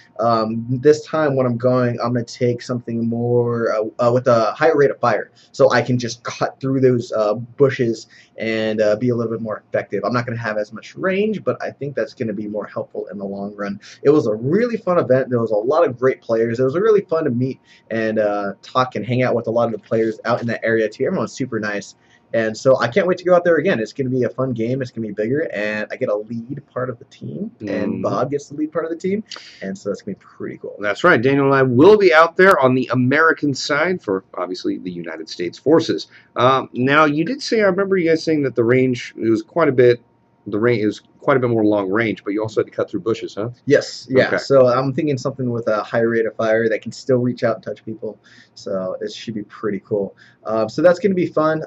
This time when I'm going to take something more with a higher rate of fire, so I can just cut through those bushes and be a little bit more effective. I'm not going to have as much range, but I think that's going to be more helpful in the long run. It was a really fun event. There was a lot of great players. It was really fun to meet and talk and hang out with a lot of the players out in that area too. Everyone's super nice. And so I can't wait to go out there again. It's going to be a fun game. It's going to be bigger, and I get a lead part of the team, and Bob gets the lead part of the team, and so that's going to be pretty cool. That's right. Daniel and I will be out there on the American side for, obviously, the United States Forces. Now, you did say, I remember you guys saying that the range, it was quite a bit, more long range, but you also had to cut through bushes, huh? Yes, yeah. Okay. So I'm thinking something with a high rate of fire that can still reach out and touch people. So it should be pretty cool. So that's going to be fun.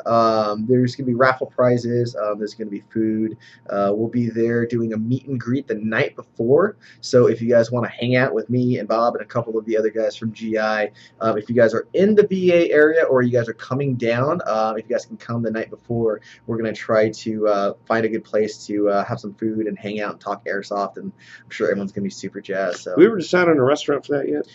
There's going to be raffle prizes. There's going to be food. We'll be there doing a meet and greet the night before. So if you guys want to hang out with me and Bob and a couple of the other guys from GI, if you guys are in the VA area or you guys are coming down, if you guys can come the night before, we're going to try to find a good place to have some food and hang out and talk airsoft, and I'm sure everyone's going to be super jazzed. So. We were deciding on a restaurant for that yet?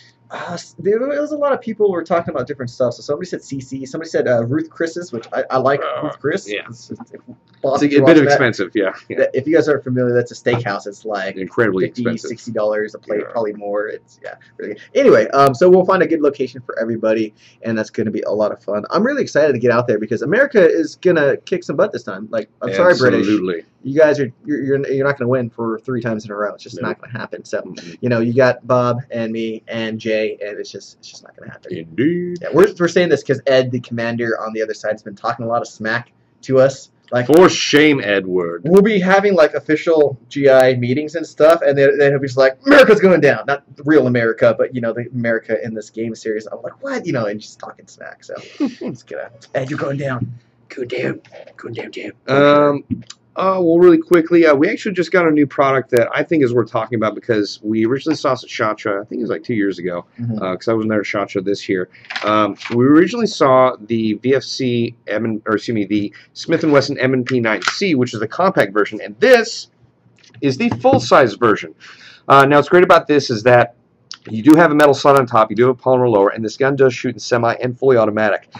There was a lot of people who were talking about different stuff. So somebody said CC, somebody said Ruth Chris's, which I like Ruth Chris. Yeah. It's a bit expensive, yeah. If you guys aren't familiar, that's a steakhouse. It's like incredibly $50, expensive. $60 a plate, probably more. It's really good. Anyway, so we'll find a good location for everybody, and that's going to be a lot of fun. I'm really excited to get out there because America is going to kick some butt this time. Like, I'm sorry, British. You guys you're not going to win for 3 times in a row. It's just not going to happen. So you got Bob and me and Jay, and it's just not going to happen. Indeed. Yeah, we're saying this because Ed, the commander on the other side, has been talking a lot of smack to us. Like, for shame, Edward. We'll be having like official GI meetings and stuff, and then he'll be just like, America's going down. Not real America, but the America in this game series. I'm like, what? And just talking smack. So it's gonna, Ed, you're going down. Go down, Jam. Well, really quickly, we actually just got a new product that I think is worth talking about because we originally saw us at SHOT Show. I think it was like 2 years ago because I wasn't there at SHOT Show this year. We originally saw the VFC the Smith & Wesson M&P 9C, which is the compact version, and this is the full-size version. Now, what's great about this is that you do have a metal slot on top, you do have a polymer lower, and this gun does shoot in semi and fully automatic.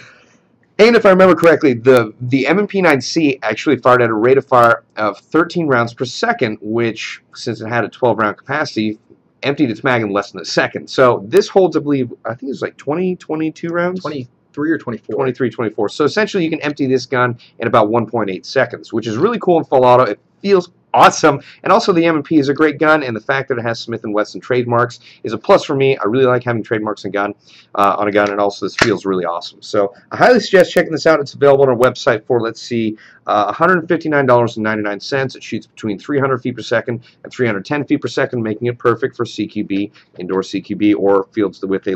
And if I remember correctly, the M&P 9C actually fired at a rate of fire of 13 rounds per second, which, since it had a 12-round capacity, emptied its mag in less than a second. So this holds, I believe, I think it was like 22 rounds? 23 or 24. 23, 24. So essentially you can empty this gun in about 1.8 seconds, which is really cool in full auto. It feels awesome. And also the M&P is a great gun, and the fact that it has Smith & Wesson trademarks is a plus for me. I really like having trademarks on a gun, and also this feels really awesome. So I highly suggest checking this out. It's available on our website for, let's see, $159.99. It shoots between 300 feet per second and 310 feet per second, making it perfect for CQB, indoor CQB, or fields with a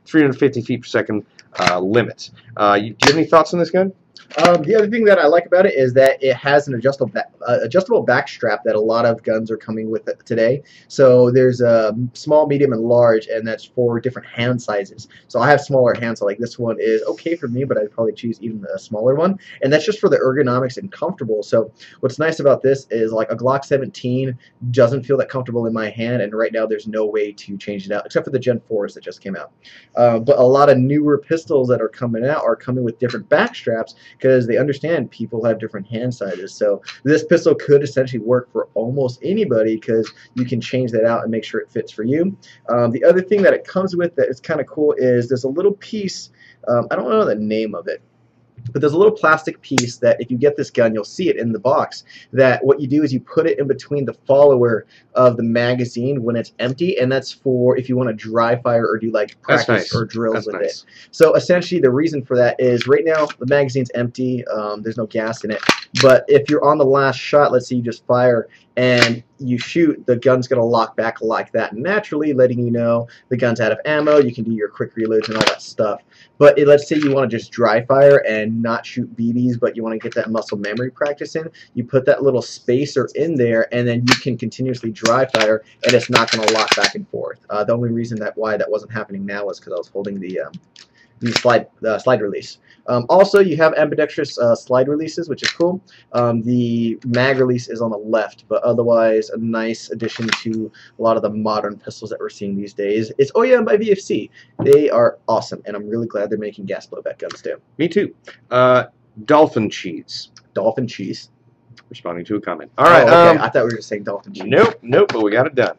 350 feet per second limit. Do you have any thoughts on this gun? The other thing that I like about it is that it has an adjustable back strap that a lot of guns are coming with today. So there's a small, medium, and large, and that's for different hand sizes. So I have smaller hands, so like this one is okay for me, but I'd probably choose even a smaller one. And that's just for the ergonomics and comfortable. So what's nice about this is like a Glock 17 doesn't feel that comfortable in my hand, and right now there's no way to change it out, except for the Gen 4s that just came out. But a lot of newer pistols that are coming out are coming with different back straps, because they understand people have different hand sizes. So this pistol could essentially work for almost anybody, because you can change that out and make sure it fits for you. The other thing that it comes with that is kind of cool is there's a little piece, I don't know the name of it, but there's a little plastic piece that if you get this gun, you'll see it in the box, that what you do is you put it in between the follower of the magazine when it's empty, and that's for if you want to dry fire or do like practice or drills with it. So essentially the reason for that is right now the magazine's empty, there's no gas in it, but if you're on the last shot, let's say you just fire and you shoot, the gun's going to lock back like that naturally, letting you know the gun's out of ammo. You can do your quick reloads and all that stuff. But let's say you want to just dry fire and not shoot BBs, but you want to get that muscle memory practice in, you put that little spacer in there, and then you can continuously dry fire, and it's not going to lock back and forth. The only reason why that wasn't happening now was because I was holding the slide release. Also, you have ambidextrous slide releases, which is cool. The mag release is on the left, but otherwise a nice addition to a lot of the modern pistols that we're seeing these days. It's OEM by VFC. They are awesome, and I'm really glad they're making gas blowback guns too. Me too. Dolphin cheese. Dolphin cheese. Responding to a comment. All right. Oh, okay. I thought we were just saying dolphin cheese. Nope, but we got it done.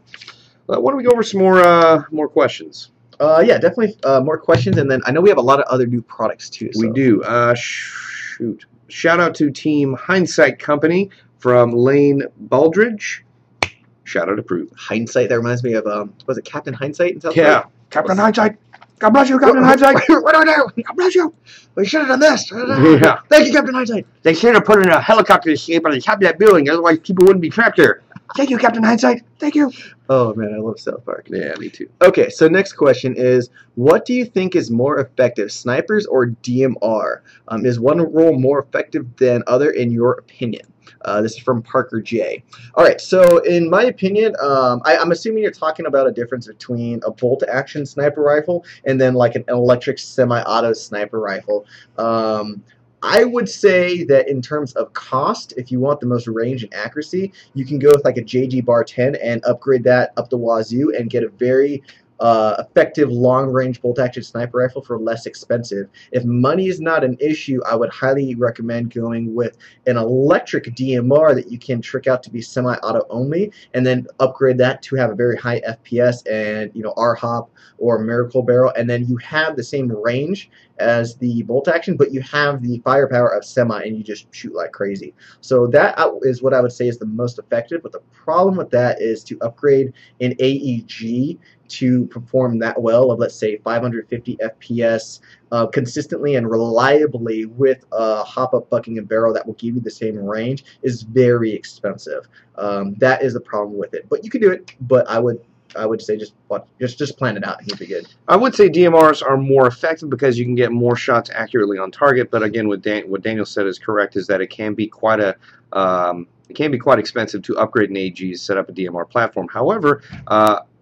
Why don't we go over some more questions? Yeah, definitely more questions, and then I know we have a lot of other new products too. So. We do. Shoot. Shout out to Team Hindsight Company from Lane Baldridge. Shout out approved. Hindsight, that reminds me of, was it Captain Hindsight in South Park? Yeah, Captain Hindsight. God bless you, Captain Hindsight. What do I do? God bless you. We should have done this. Yeah. Thank you, Captain Hindsight. They should have put in a helicopter escape on the top of that building, otherwise people wouldn't be trapped there. Thank you, Captain Hindsight. Thank you. Oh, man, I love South Park. Yeah, me too. Okay, so next question is, what do you think is more effective, snipers or DMR? Is one role more effective than other in your opinion? This is from Parker J. All right, so in my opinion, I'm assuming you're talking about a difference between a bolt-action sniper rifle and then like an electric semi-auto sniper rifle. I would say that in terms of cost, if you want the most range and accuracy, you can go with like a JG Bar 10 and upgrade that up the wazoo and get a very effective long-range bolt-action sniper rifle for less expensive. If money is not an issue, I would highly recommend going with an electric DMR that you can trick out to be semi-auto only, and then upgrade that to have a very high FPS and, you know, RHOP or Miracle Barrel, and then you have the same range as the bolt action, but you have the firepower of semi, and you just shoot like crazy. So that is what I would say is the most effective, but the problem with that is to upgrade an AEG to perform that well of, let's say, 550 FPS consistently and reliably with a hop-up bucking and barrel that will give you the same range is very expensive. That is the problem with it. But you can do it, but I would say just plan it out and you'll be good. I would say DMRs are more effective because you can get more shots accurately on target. But again, what Daniel said is correct, is that it can be quite expensive to upgrade an AG, set up a DMR platform. However,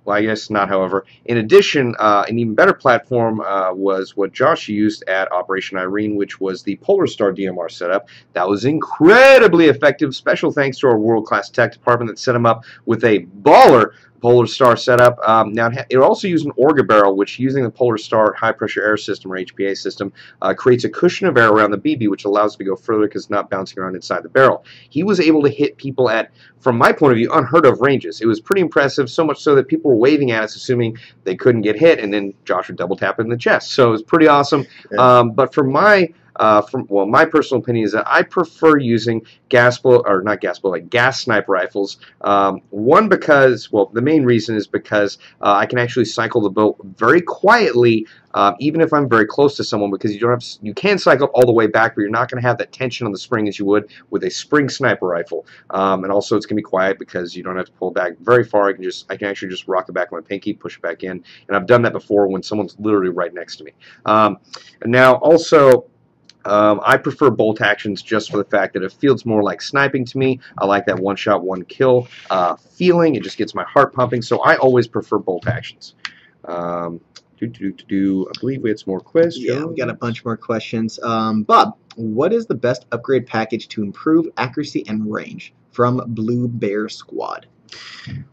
Well, I guess not, however. In addition, an even better platform was what Josh used at Operation Irene, which was the Polar Star DMR setup. That was incredibly effective. Special thanks to our world-class tech department that set him up with a baller Polar Star setup. Now, it also used an Orga barrel, which, using the Polar Star high-pressure air system, or HPA system, creates a cushion of air around the BB, which allows it to go further because it's not bouncing around inside the barrel. He was able to hit people at, from my point of view, unheard of ranges. It was pretty impressive, so much so that people were waving at us, assuming they couldn't get hit, and then Josh would double tap it in the chest. So it was pretty awesome. Yeah. But for my my personal opinion is that I prefer using gas sniper rifles. One, because, well, the main reason is because I can actually cycle the boat very quietly, even if I'm very close to someone, because you can cycle all the way back, but you're not going to have that tension on the spring as you would with a spring sniper rifle. And also, it's going to be quiet because you don't have to pull back very far. I can actually just rock it back with my pinky, push it back in, and I've done that before when someone's literally right next to me. And now, also, I prefer bolt actions just for the fact that it feels more like sniping to me. I like that one shot, one kill feeling. It just gets my heart pumping, so I always prefer bolt actions. I believe we had some more questions. Yeah, we got a bunch more questions. Bob, what is the best upgrade package to improve accuracy and range from Blue Bear Squad?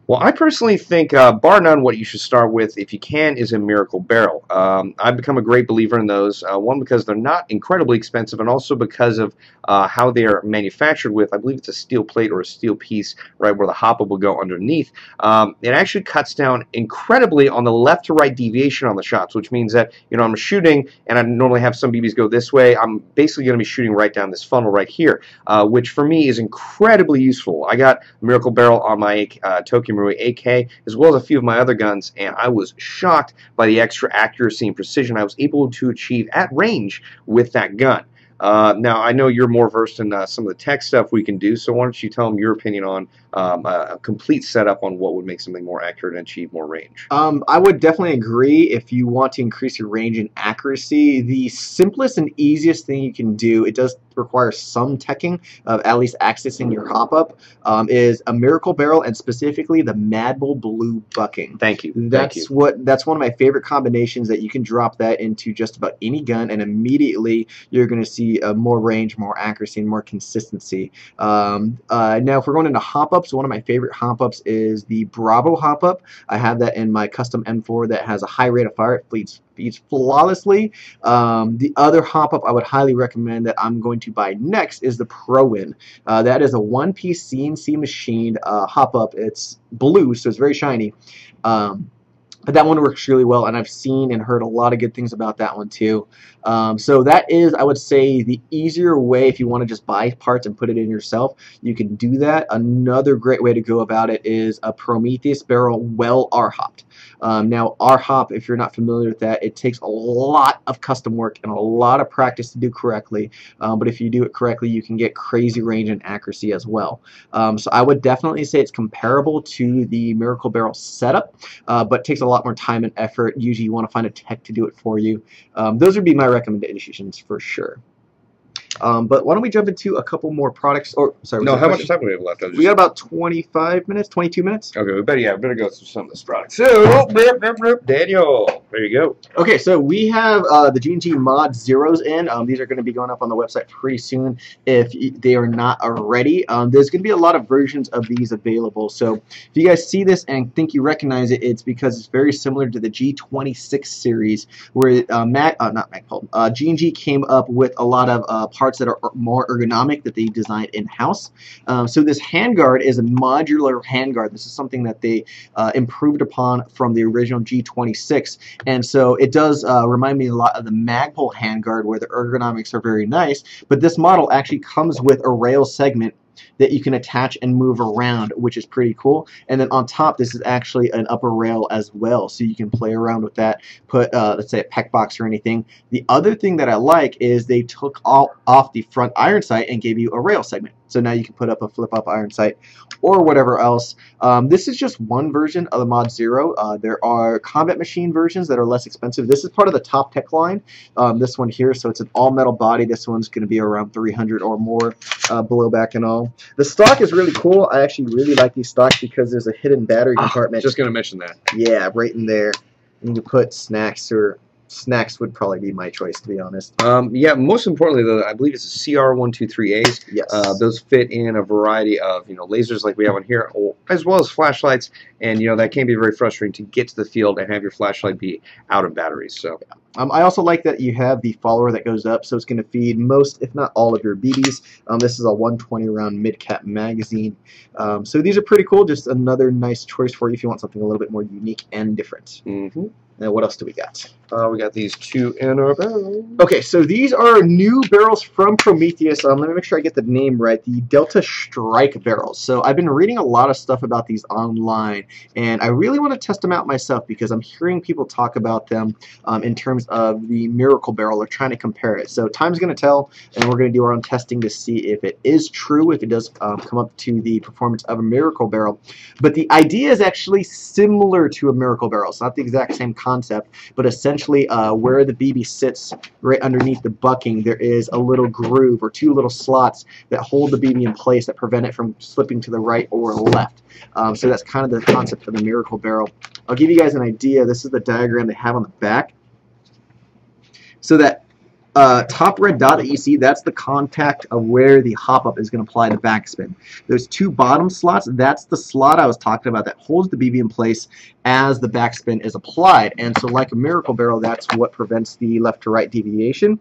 Well, I personally think, bar none, what you should start with, if you can, is a Miracle Barrel. I've become a great believer in those. One, because they're not incredibly expensive, and also because of how they are manufactured with, I believe it's a steel plate or a steel piece, right, where the hop-up will go underneath. It actually cuts down incredibly on the left to right deviation on the shots, which means that, you know, I'm shooting, and I normally have some BBs go this way. I'm basically going to be shooting right down this funnel right here, which for me is incredibly useful. I got a Miracle Barrel on my Tokyo Marui AK, as well as a few of my other guns, and I was shocked by the extra accuracy and precision I was able to achieve at range with that gun. Now, I know you're more versed in some of the tech stuff we can do, so why don't you tell them your opinion on a complete setup on what would make something more accurate and achieve more range? I would definitely agree. If you want to increase your range and accuracy, the simplest and easiest thing you can do, it does require some teching of at least accessing your hop-up, is a Miracle Barrel, and specifically the Mad Bull Blue Bucking. Thank you. That's one of my favorite combinations, that you can drop that into just about any gun, and immediately you're going to see more range, more accuracy, and more consistency. Now, if we're going into hop-ups, one of my favorite hop-ups is the Bravo hop-up. I have that in my custom M4 that has a high rate of fire. It feeds flawlessly. The other hop-up I would highly recommend that I'm going to buy next is the Pro-Win. That is a one-piece CNC machined hop-up. It's blue, so it's very shiny. But that one works really well, and I've seen and heard a lot of good things about that one too. So that is, I would say, the easier way. If you want to just buy parts and put it in yourself, you can do that. Another great way to go about it is a Prometheus barrel well R-hopped. Now, R-hop, if you're not familiar with that, it takes a lot of custom work and a lot of practice to do correctly. But if you do it correctly, you can get crazy range and accuracy as well. So I would definitely say it's comparable to the Miracle Barrel setup, but takes a lot more time and effort. Usually you want to find a tech to do it for you. Those would be my recommendations for sure. But why don't we jump into a couple more products? Or sorry, no, how much time do we have left? We got about 25 minutes, 22 minutes. Okay, we better go through some of this product. So, Daniel, there you go. Okay, so we have the G&G Mod Zeros in. These are going to be going up on the website pretty soon if they are not already. There's going to be a lot of versions of these available. So if you guys see this and think you recognize it, it's because it's very similar to the G26 series, where G&G came up with a lot of parts that are more ergonomic that they designed in-house. So this handguard is a modular handguard. This is something that they improved upon from the original G26, and so it does remind me a lot of the Magpul handguard, where the ergonomics are very nice, but this model actually comes with a rail segment that you can attach and move around, which is pretty cool. And then on top, this is actually an upper rail as well, so you can play around with that, put let's say a pec box or anything. The other thing that I like is they took off the front iron sight and gave you a rail segment. So now you can put up a flip-up iron sight or whatever else. This is just one version of the Mod Zero. There are combat machine versions that are less expensive. This is part of the top tech line, this one here. So it's an all-metal body. This one's going to be around 300 or more blowback and all. The stock is really cool. I actually really like these stocks because there's a hidden battery compartment. Just going to mention that. Yeah, right in there. And you put snacks, or snacks would probably be my choice, to be honest. Yeah, most importantly, though, I believe it's a CR123As. Yes. Those fit in a variety of lasers like we have on here, as well as flashlights, and that can be very frustrating to get to the field and have your flashlight be out of batteries. So. I also like that you have the follower that goes up, so it's going to feed most, if not all, of your BBs. This is a 120 round mid-cap magazine. So these are pretty cool. Just another nice choice for you if you want something a little bit more unique and different. Mm-hmm. Now, what else do we got? We got these two in our barrel. Okay, so these are new barrels from Prometheus. Let me make sure I get the name right. The Delta Strike barrels. So I've been reading a lot of stuff about these online, and I really want to test them out myself because I'm hearing people talk about them in terms of the Miracle barrel. They're trying to compare it. So time's going to tell, and we're going to do our own testing to see if it is true, if it does come up to the performance of a Miracle barrel. But the idea is actually similar to a Miracle barrel. It's not the exact same concept, but essentially where the BB sits right underneath the bucking, there is a little groove or two little slots that hold the BB in place that prevent it from slipping to the right or left. So that's kind of the concept of the Miracle barrel. I'll give you guys an idea. This is the diagram they have on the back. So that top red dot that you see, that's the contact of where the hop-up is going to apply the backspin. There's two bottom slots. That's the slot I was talking about that holds the BB in place as the backspin is applied. And so like a Miracle barrel, that's what prevents the left to right deviation.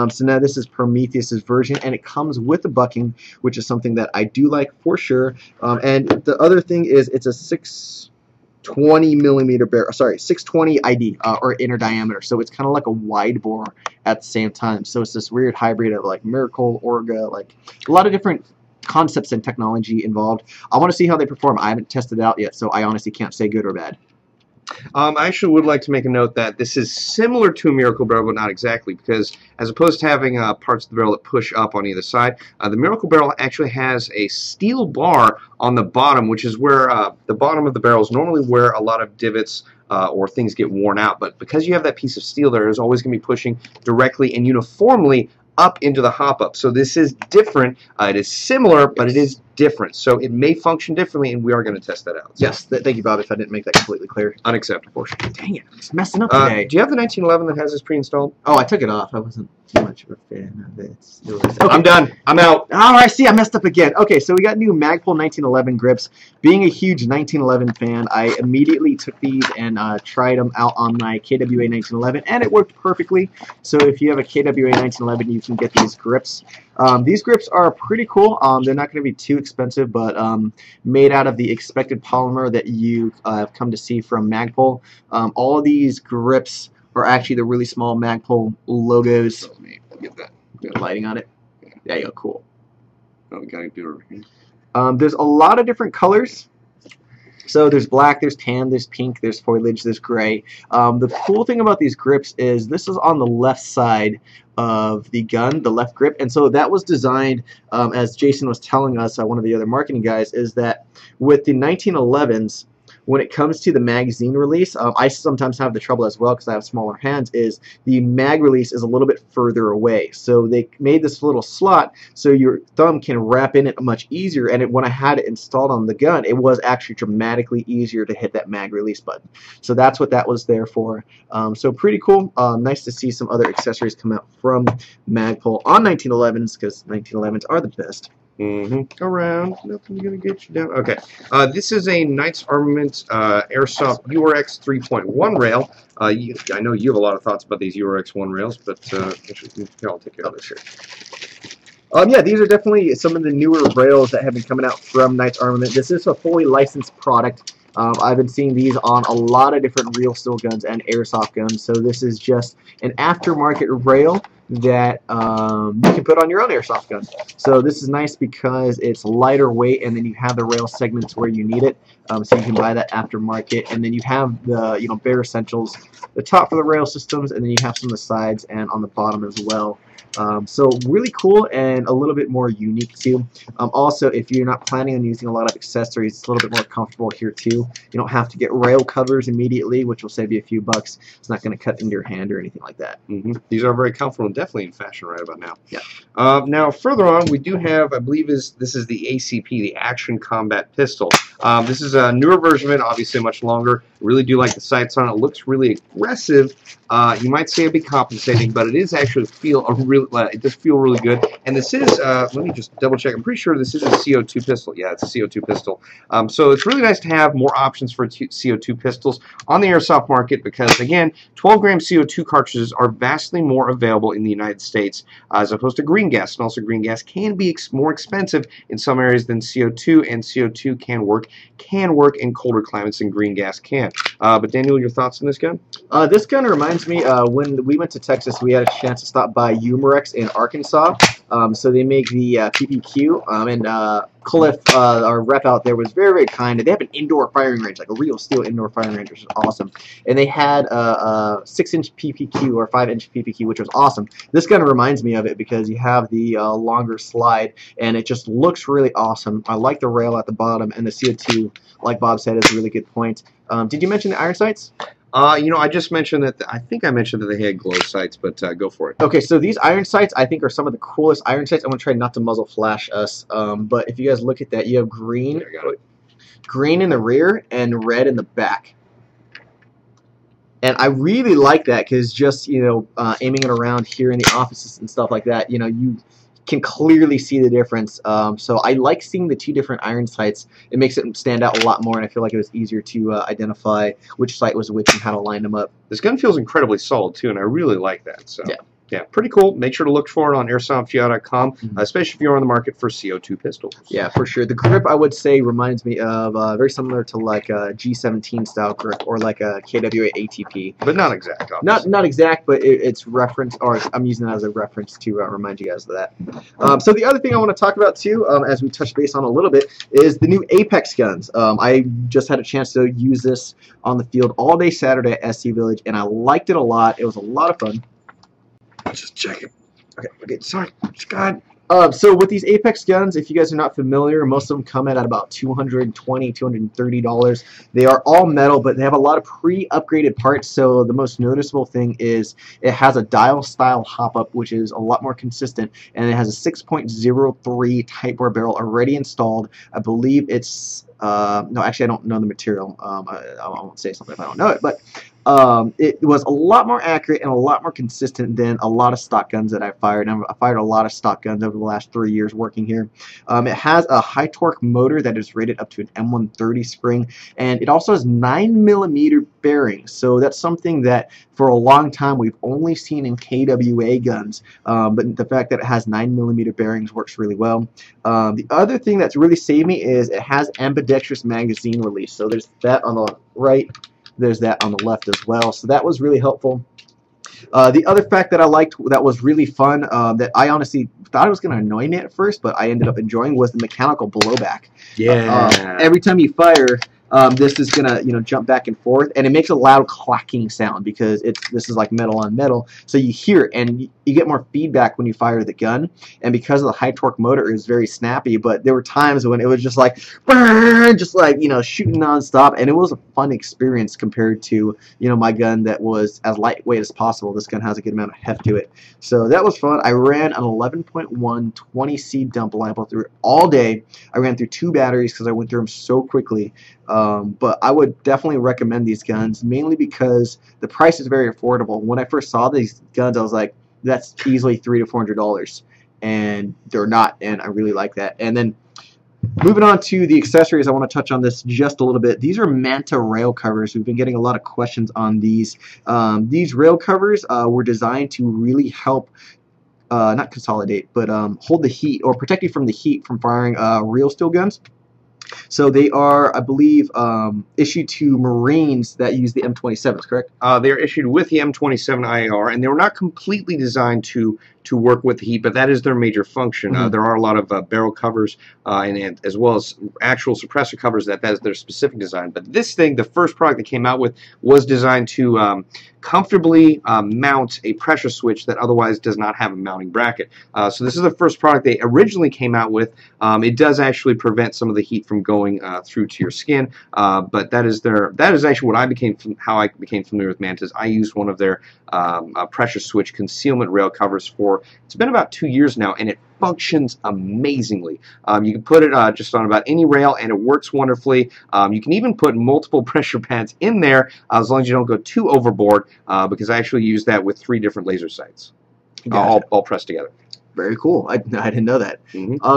So now this is Prometheus's version, and it comes with the bucking, which is something that I do like for sure. And the other thing is it's a 620 millimeter barrel, sorry, 620 ID or inner diameter. So it's kind of like a wide bore at the same time. So it's this weird hybrid of like Miracle, Orga, like a lot of different concepts and technology involved. I want to see how they perform. I haven't tested it out yet, so I honestly can't say good or bad. I actually would like to make a note that this is similar to a Miracle barrel, but not exactly, because as opposed to having parts of the barrel that push up on either side, the Miracle barrel actually has a steel bar on the bottom, which is where the bottom of the barrel is normally where a lot of divots or things get worn out. But because you have that piece of steel there, it's always going to be pushing directly and uniformly up into the hop-up. So this is different. It is similar, but it is different. So it may function differently, and we are going to test that out. So. Yes, thank you, Bob, if I didn't make that completely clear. Unacceptable. Dang it, I'm just messing up today. Do you have the 1911 that has this pre-installed? Oh, I took it off. I wasn't too much of a fan of it. Okay. I'm done. I'm out. Oh, I see. I messed up again. Okay, so we got new Magpul 1911 grips. Being a huge 1911 fan, I immediately took these and tried them out on my KWA 1911, and it worked perfectly. So if you have a KWA 1911, you can get these grips. These grips are pretty cool. They're not going to be too expensive, but made out of the expected polymer that you have come to see from Magpul. All of these grips are actually the really small Magpul logos. Let me get that. Lighting on it. There you go. Cool. Oh, we got to do it over here. There's a lot of different colors. So there's black, there's tan, there's pink, there's foliage, there's gray. The cool thing about these grips is this is on the left side of the gun, the left grip, and so that was designed, as Jason was telling us, one of the other marketing guys, is that with the 1911s, when it comes to the magazine release, I sometimes have the trouble as well because I have smaller hands, is the mag release is a little bit further away. So they made this little slot so your thumb can wrap in it much easier, and when I had it installed on the gun, it was actually dramatically easier to hit that mag release button. So that's what that was there for. So pretty cool. Nice to see some other accessories come out from Magpul on 1911s, because 1911s are the best. Around, nothing's gonna get you down. Okay, this is a Knights Armament Airsoft URX 3.1 rail. I know you have a lot of thoughts about these URX 1 rails, but I'll take care of this here. Yeah, these are definitely some of the newer rails that have been coming out from Knights Armament. This is a fully licensed product. I've been seeing these on a lot of different real steel guns and airsoft guns, so this is just an aftermarket rail that you can put on your own airsoft gun. So this is nice because it's lighter weight, and then you have the rail segments where you need it, so you can buy that aftermarket, and then you have the bare essentials, the top for the rail systems, and then you have some of the sides and on the bottom as well. So really cool and a little bit more unique too. Also, if you're not planning on using a lot of accessories, it's a little bit more comfortable here too. You don't have to get rail covers immediately, which will save you a few bucks. It's not going to cut into your hand or anything like that. These are very comfortable and definitely in fashion right about now. Yeah. Now, further on, we do have, I believe, this is the ACP, the Action Combat Pistol. This is a newer version of it, obviously much longer. I really do like the sights on it. It looks really aggressive. You might say it'd be compensating, but it is actually it does feel really good. And this is, let me just double check. I'm pretty sure this is a CO2 pistol. Yeah, it's a CO2 pistol. So it's really nice to have more options for CO2 pistols on the airsoft market because, again, 12-gram CO2 cartridges are vastly more available in the United States as opposed to green gas. And also green gas can be more expensive in some areas than CO2, and CO2 can work in colder climates than green gas can. But Daniel, your thoughts on this gun? This gun reminds me, when we went to Texas, we had a chance to stop by Umarex in Arkansas. So they make the PPQ, and Cliff, our rep out there, was very, very kind. They have an indoor firing range, like a real steel indoor firing range, which is awesome. And they had a 6-inch PPQ or 5-inch PPQ, which was awesome. This gun reminds me of it because you have the longer slide, and it just looks really awesome. I like the rail at the bottom, and the CO2, like Bob said, is a really good point. Did you mention the iron sights? You know, I just mentioned that, I think I mentioned that they had glow sights, but go for it. Okay, so these iron sights, I think, are some of the coolest iron sights. I'm going to try not to muzzle flash us, but if you guys look at that, you have green in the rear and red in the back. And I really like that because just, you know, aiming it around here in the offices and stuff like that, you know, you can clearly see the difference. So I like seeing the two different iron sights. It makes it stand out a lot more, and I feel like it was easier to identify which sight was which and how to line them up. This gun feels incredibly solid, too, and I really like that. So. Yeah. Yeah, pretty cool. Make sure to look for it on airsoftgi.com, especially if you're on the market for CO2 pistols. Yeah, for sure. The grip, I would say, reminds me of very similar to like a G17 style grip or like a KWA ATP. But not exact, obviously. Not exact, but it's reference, or I'm using it as a reference to remind you guys of that. So the other thing I want to talk about too, as we touch base on a little bit, is the new Apex guns. I just had a chance to use this on the field all day Saturday at SC Village, and I liked it a lot. It was a lot of fun. Just check it. Okay, sorry. God. So with these Apex guns, if you guys are not familiar, most of them come in at about $220, $230. They are all metal, but they have a lot of pre-upgraded parts. So the most noticeable thing is it has a dial-style hop-up, which is a lot more consistent, and it has a 6.03 Type bore barrel already installed. I believe it's no, actually, I don't know the material. I won't say something if I don't know it, but it was a lot more accurate and a lot more consistent than a lot of stock guns that I fired. And I fired a lot of stock guns over the last 3 years working here. It has a high torque motor that is rated up to an M130 spring, and it also has 9mm bearings. So that's something that for a long time we've only seen in KWA guns, but the fact that it has 9mm bearings works really well. The other thing that's really saved me is it has ambidextrous magazine release. So there's that on the right. There's that on the left as well, so that was really helpful. The other fact that I liked that was really fun, that I honestly thought it was going to annoy me at first, but I ended up enjoying, was the mechanical blowback. Yeah. Every time you fire, this is gonna, you know, jump back and forth, and it makes a loud clacking sound because this is like metal on metal, so you hear it, and you get more feedback when you fire the gun. And because of the high torque motor, it was very snappy. But there were times when it was just like, just like, you know, shooting nonstop, and it was a fun experience compared to, you know, my gun that was as lightweight as possible. This gun has a good amount of heft to it, so that was fun. I ran an 11.1 20C dump rifle through it all day. I ran through 2 batteries because I went through them so quickly. But I would definitely recommend these guns, mainly because the price is very affordable. When I first saw these guns, I was like, that's easily $300 to $400, and they're not, and I really like that. And then moving on to the accessories, I want to touch on this just a little bit. These are Manta rail covers. We've been getting a lot of questions on these. These rail covers were designed to really help not consolidate, but hold the heat, or protect you from the heat from firing real steel guns. So they are, I believe, issued to Marines that use the M27s, correct? They are issued with the M27 IAR, and they were not completely designed to to work with the heat, but that is their major function. There are a lot of barrel covers and as well as actual suppressor covers that is their specific design. But this thing, the first product that came out with, was designed to comfortably mount a pressure switch that otherwise does not have a mounting bracket. So this is the first product they originally came out with. It does actually prevent some of the heat from going through to your skin, but that is actually how I became familiar with Mantas. I used one of their pressure switch concealment rail covers for, it's been about 2 years now, and it functions amazingly. You can put it just on about any rail and it works wonderfully. You can even put multiple pressure pads in there as long as you don't go too overboard, because I actually use that with 3 different laser sights, all pressed together. Very cool. I didn't know that.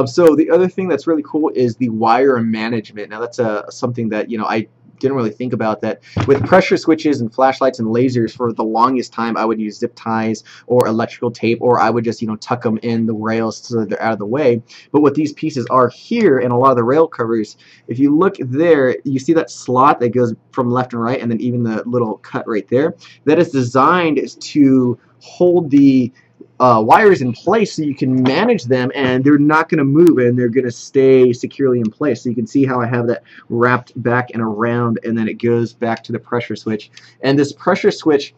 So the other thing that's really cool is the wire management. Now that's something that I didn't really think about, that with pressure switches and flashlights and lasers for the longest time I would use zip ties or electrical tape, or I would just tuck them in the rails so that they're out of the way. But what these pieces are here and a lot of the rail covers, if you look there, you see that slot that goes from left and right, and then even the little cut right there, that is designed to hold the wires in place so you can manage them and they're not going to move and they're going to stay securely in place. So you can see how I have that wrapped back and around, and then it goes back to the pressure switch. And this pressure switch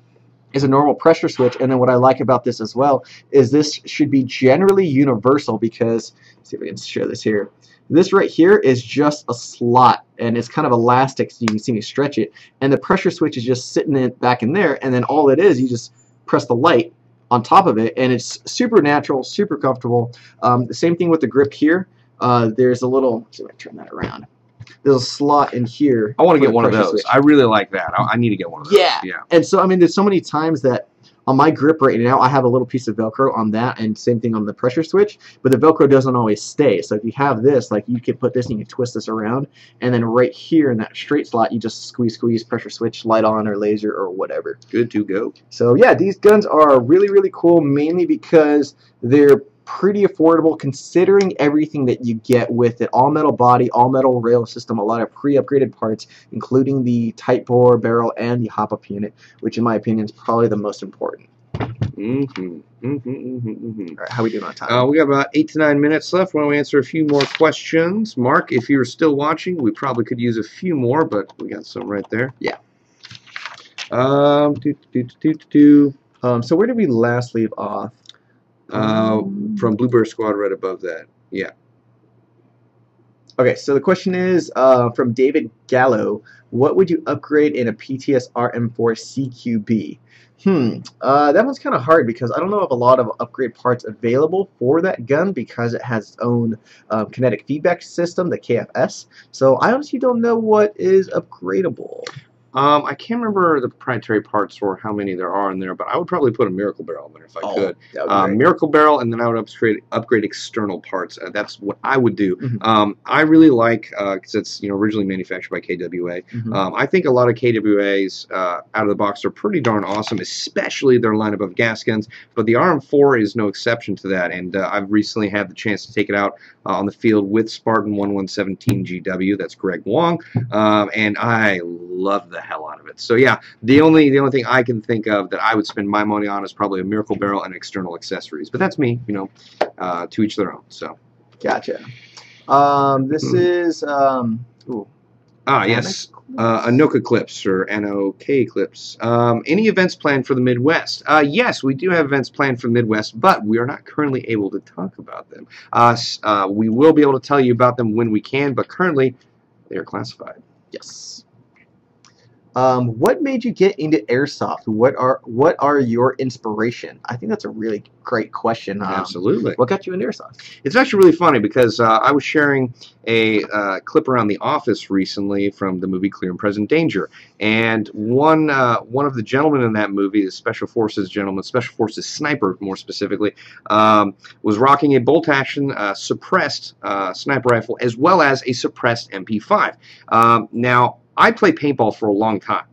is a normal pressure switch, and then what I like about this as well is this should be generally universal, because, let's see if I can show this here. This right here is just a slot, and it's kind of elastic so you can see me stretch it, and the pressure switch is just sitting back in there, and then all it is, you just press the light on top of it, and it's super natural, super comfortable. The same thing with the grip here. There's a little, let's see if I turn that around. There's a slot in here. I want to get one of those. Switch. I really like that. I need to get one of those. Yeah. And so, I mean, there's so many times that on my grip right now, I have a little piece of Velcro on that, and same thing on the pressure switch, but the Velcro doesn't always stay. So if you have this, like, you can put this and you can twist this around, and then right here in that straight slot, you just squeeze, pressure switch, light on, or laser, or whatever. Good to go. So yeah, these guns are really, really cool, mainly because they're pretty affordable considering everything that you get with it. All metal body, all metal rail system, a lot of pre-upgraded parts, including the tight bore barrel and the hop-up unit, which in my opinion is probably the most important. All right, how are we doing on time? We got about 8 to 9 minutes left. Why don't we answer a few more questions? Mark, if you're still watching, we probably could use a few more, but we got some right there. Yeah. So where did we last leave off? From Bluebird Squad right above that. Yeah. Okay, so the question is from David Gallo. What would you upgrade in a PTS RM4 CQB? That one's kind of hard because I don't know of a lot of upgrade parts available for that gun because it has its own kinetic feedback system, the KFS. So I honestly don't know what is upgradable. I can't remember the proprietary parts or how many there are in there, but I would probably put a Miracle Barrel in there if I could. Miracle Barrel, and then I would upgrade external parts. That's what I would do. I really like, because it's originally manufactured by KWA. I think a lot of KWAs out of the box are pretty darn awesome, especially their lineup of gas guns. But the RM4 is no exception to that, and I've recently had the chance to take it out on the field with Spartan 1117 GW. That's Greg Wong, and I love the hell out of it. So yeah, the only thing I can think of that I would spend my money on is probably a Miracle Barrel and external accessories. But that's me, to each their own. So gotcha. This is yes, Anoka Clips or NOK Clips. Any events planned for the Midwest? Yes, we do have events planned for the Midwest, but we are not currently able to talk about them. We will be able to tell you about them when we can, but currently they are classified. Yes. What made you get into airsoft? What are your inspiration? I think that's a really great question. Absolutely. What got you into airsoft? It's actually really funny because I was sharing a clip around the office recently from the movie Clear and Present Danger, and one of the gentlemen in that movie, the Special Forces gentleman, Special Forces sniper more specifically, was rocking a bolt-action suppressed sniper rifle as well as a suppressed MP5. Now, I played paintball for a long time.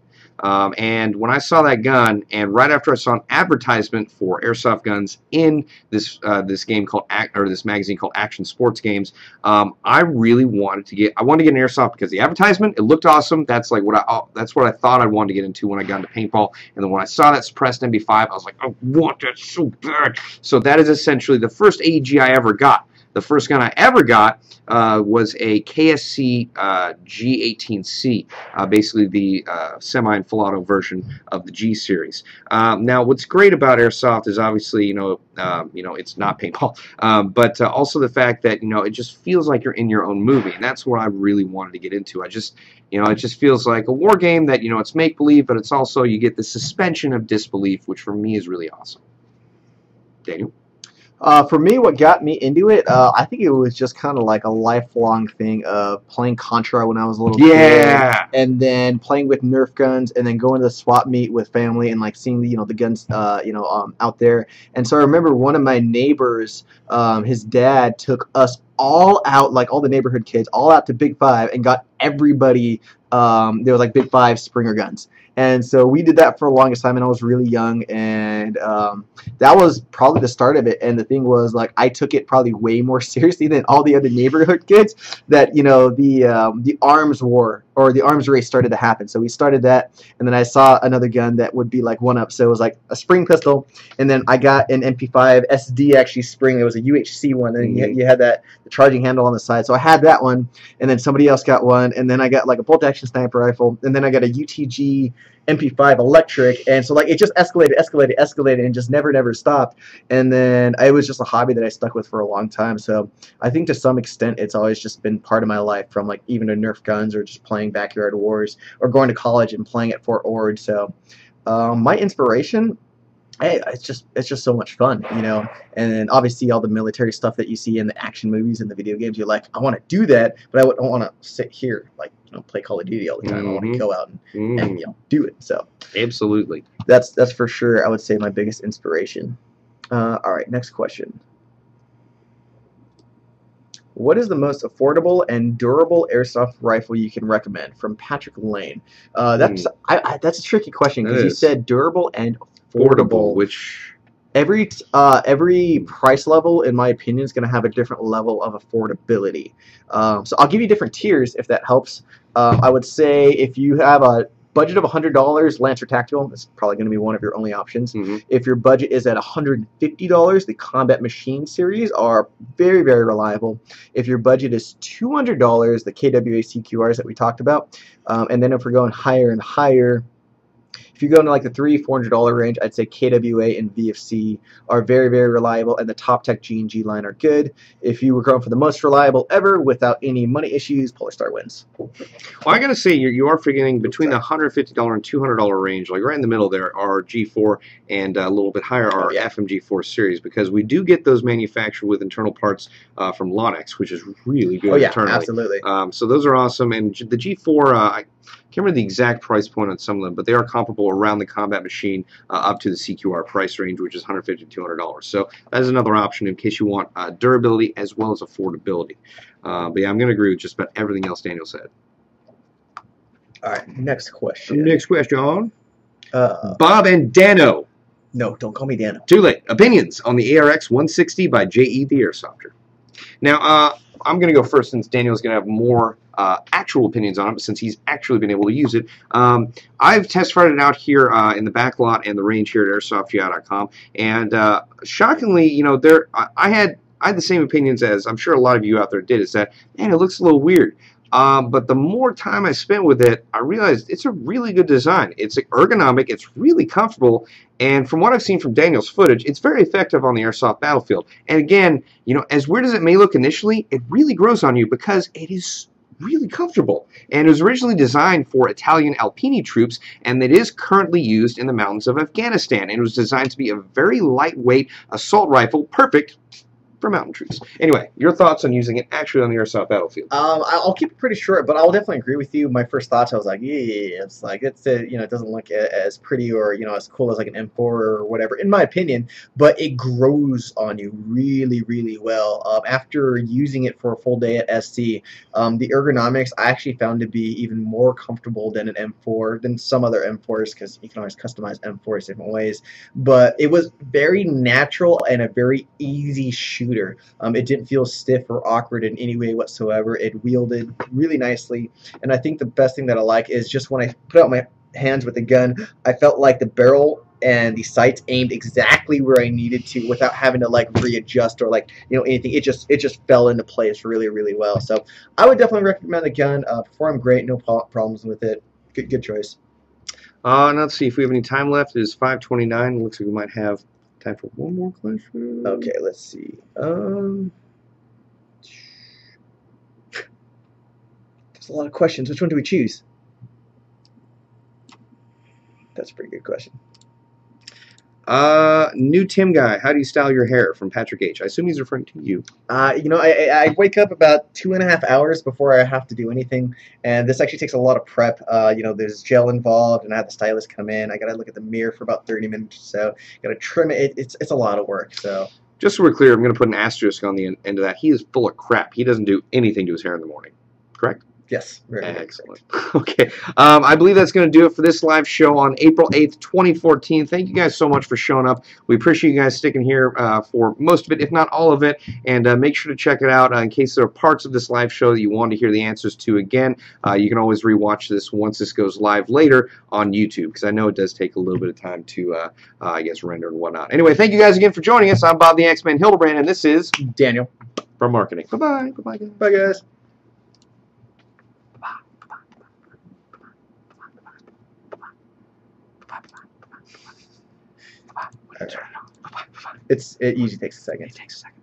And when I saw that gun, and right after I saw an advertisement for airsoft guns in this game called this magazine called Action Sports Games, I really wanted to get an airsoft because the advertisement, it looked awesome. That's like that's what I thought I wanted to get into when I got into paintball. And then when I saw that suppressed MB5, I was like, I want that so bad. So that is essentially the first AEG I ever got. The first gun I ever got was a KSC G18C, basically the semi and full auto version of the G series. Now, what's great about airsoft is obviously it's not paintball, but also the fact that it just feels like you're in your own movie, and that's what I really wanted to get into. It just feels like a war game that it's make believe, but it's also you get the suspension of disbelief, which for me is really awesome. Daniel. For me, what got me into it, I think it was just kind of like a lifelong thing of playing Contra when I was a little kid, and then playing with Nerf guns, and then going to the swap meet with family and like seeing the guns out there. And so I remember one of my neighbors, his dad took us all out, like all the neighborhood kids, all out to Big Five and got everybody. There was like Big Five Springer guns. And so we did that for the longest time, and I was really young, and that was probably the start of it. And the thing was, like, I took it probably way more seriously than all the other neighborhood kids. That the arms war or the arms race started to happen. So we started that, and then I saw another gun that would be like one up. So it was like a spring pistol, and then I got an MP5 SD actually spring. It was a UHC one, and you had the charging handle on the side. So I had that one, and then somebody else got one, and then I got like a bolt action sniper rifle, and then I got a UTG MP5 electric, and so like it just escalated and just never stopped. And then it was just a hobby that I stuck with for a long time. So I think to some extent it's always just been part of my life, from like even to Nerf guns or just playing backyard wars or going to college and playing at Fort Ord. So my inspiration, hey, it's just so much fun, and then obviously all the military stuff that you see in the action movies and the video games, you're like, I want to do that, but I don't want to sit here like play Call of Duty all the time. I want to go out and do it. So absolutely, that's for sure. I would say my biggest inspiration. All right, next question. What is the most affordable and durable airsoft rifle you can recommend? From Patrick Lane. That's a tricky question because you said durable and affordable, which every price level, in my opinion, is going to have a different level of affordability. So I'll give you different tiers if that helps. I would say if you have a budget of $100, Lancer Tactical, that's probably going to be one of your only options. If your budget is at $150, the Combat Machine series are very, very reliable. If your budget is $200, the KWA CQRs that we talked about. And then if we're going higher and higher, if you go into like the $300-400 range, I'd say KWA and VFC are very, very reliable, and the Top Tech G&G line are good. If you were going for the most reliable ever without any money issues, Polar Star wins. Well, I gotta say, you are forgetting between the $150 and $200 range, like right in the middle there are G4, and a little bit higher are FMG4 series, because we do get those manufactured with internal parts from Lonex, which is really good internally. Absolutely. So those are awesome, and the G4, I can't remember the exact price point on some of them, but they are comparable around the Combat Machine up to the CQR price range, which is $150 to $200. So that is another option in case you want durability as well as affordability. But yeah, I'm going to agree with just about everything else Daniel said. All right, next question. Next question. Bob and Dano. No, don't call me Dano. Too late. Opinions on the ARX 160 by J.E. the Airsofter. Now, I'm going to go first since Daniel's going to have more actual opinions on it, since he's actually been able to use it. I've test fired it out here in the back lot and the range here at airsoftgi.com, and shockingly, I had the same opinions as I'm sure a lot of you out there did. Is that, man, it looks a little weird. But the more time I spent with it, I realized it's a really good design. It's ergonomic, it's really comfortable, and from what I've seen from Daniel's footage, it's very effective on the airsoft battlefield. And again, as weird as it may look initially, it really grows on you because it is really comfortable. And it was originally designed for Italian Alpini troops, and it is currently used in the mountains of Afghanistan. And it was designed to be a very lightweight assault rifle, perfect for mountain trees. Anyway, your thoughts on using it actually on the airsoft battlefield? I'll keep it pretty short, but I'll definitely agree with you. My first thoughts, I was like, yeah, it's like it doesn't look as pretty or as cool as like an M4 or whatever, in my opinion. But it grows on you really, really well. After using it for a full day at SC, the ergonomics I actually found to be even more comfortable than an M4 than some other M4s because you can always customize M4s different ways. But it was very natural and a very easy shooter. It didn't feel stiff or awkward in any way whatsoever. It wielded really nicely, and I think the best thing that I like is just when I put out my hands with the gun, I felt like the barrel and the sights aimed exactly where I needed to without having to like readjust or like anything. It just fell into place really, really well. So I would definitely recommend the gun. Performed great, no problems with it. Good choice. Let's see if we have any time left. It is 5:29. Looks like we might have time for one more question. Okay, let's see. There's a lot of questions. Which one do we choose? That's a pretty good question. New Tim guy, how do you style your hair? From Patrick H. I assume he's referring to you. I wake up about 2.5 hours before I have to do anything, and this actually takes a lot of prep. There's gel involved, and I have the stylist come in. I gotta look at the mirror for about 30 minutes or so. Gotta trim it. It's a lot of work. So just so we're clear, I'm going to put an asterisk on the end of that. He is full of crap. He doesn't do anything to his hair in the morning. Correct? yes, very excellent. Okay, I believe that's going to do it for this live show on April 8th, 2014. Thank you guys so much for showing up. We appreciate you guys sticking here for most of it, if not all of it, and make sure to check it out in case there are parts of this live show that you want to hear the answers to again. You can always rewatch this once this goes live later on YouTube, because I know it does take a little bit of time to, I guess, render and whatnot. Anyway, thank you guys again for joining us. I'm Bob the X-Man Hildebrand, and this is Daniel from Marketing. Bye-bye. Bye-bye, guys. Bye, guys. It usually takes a second. It takes a second.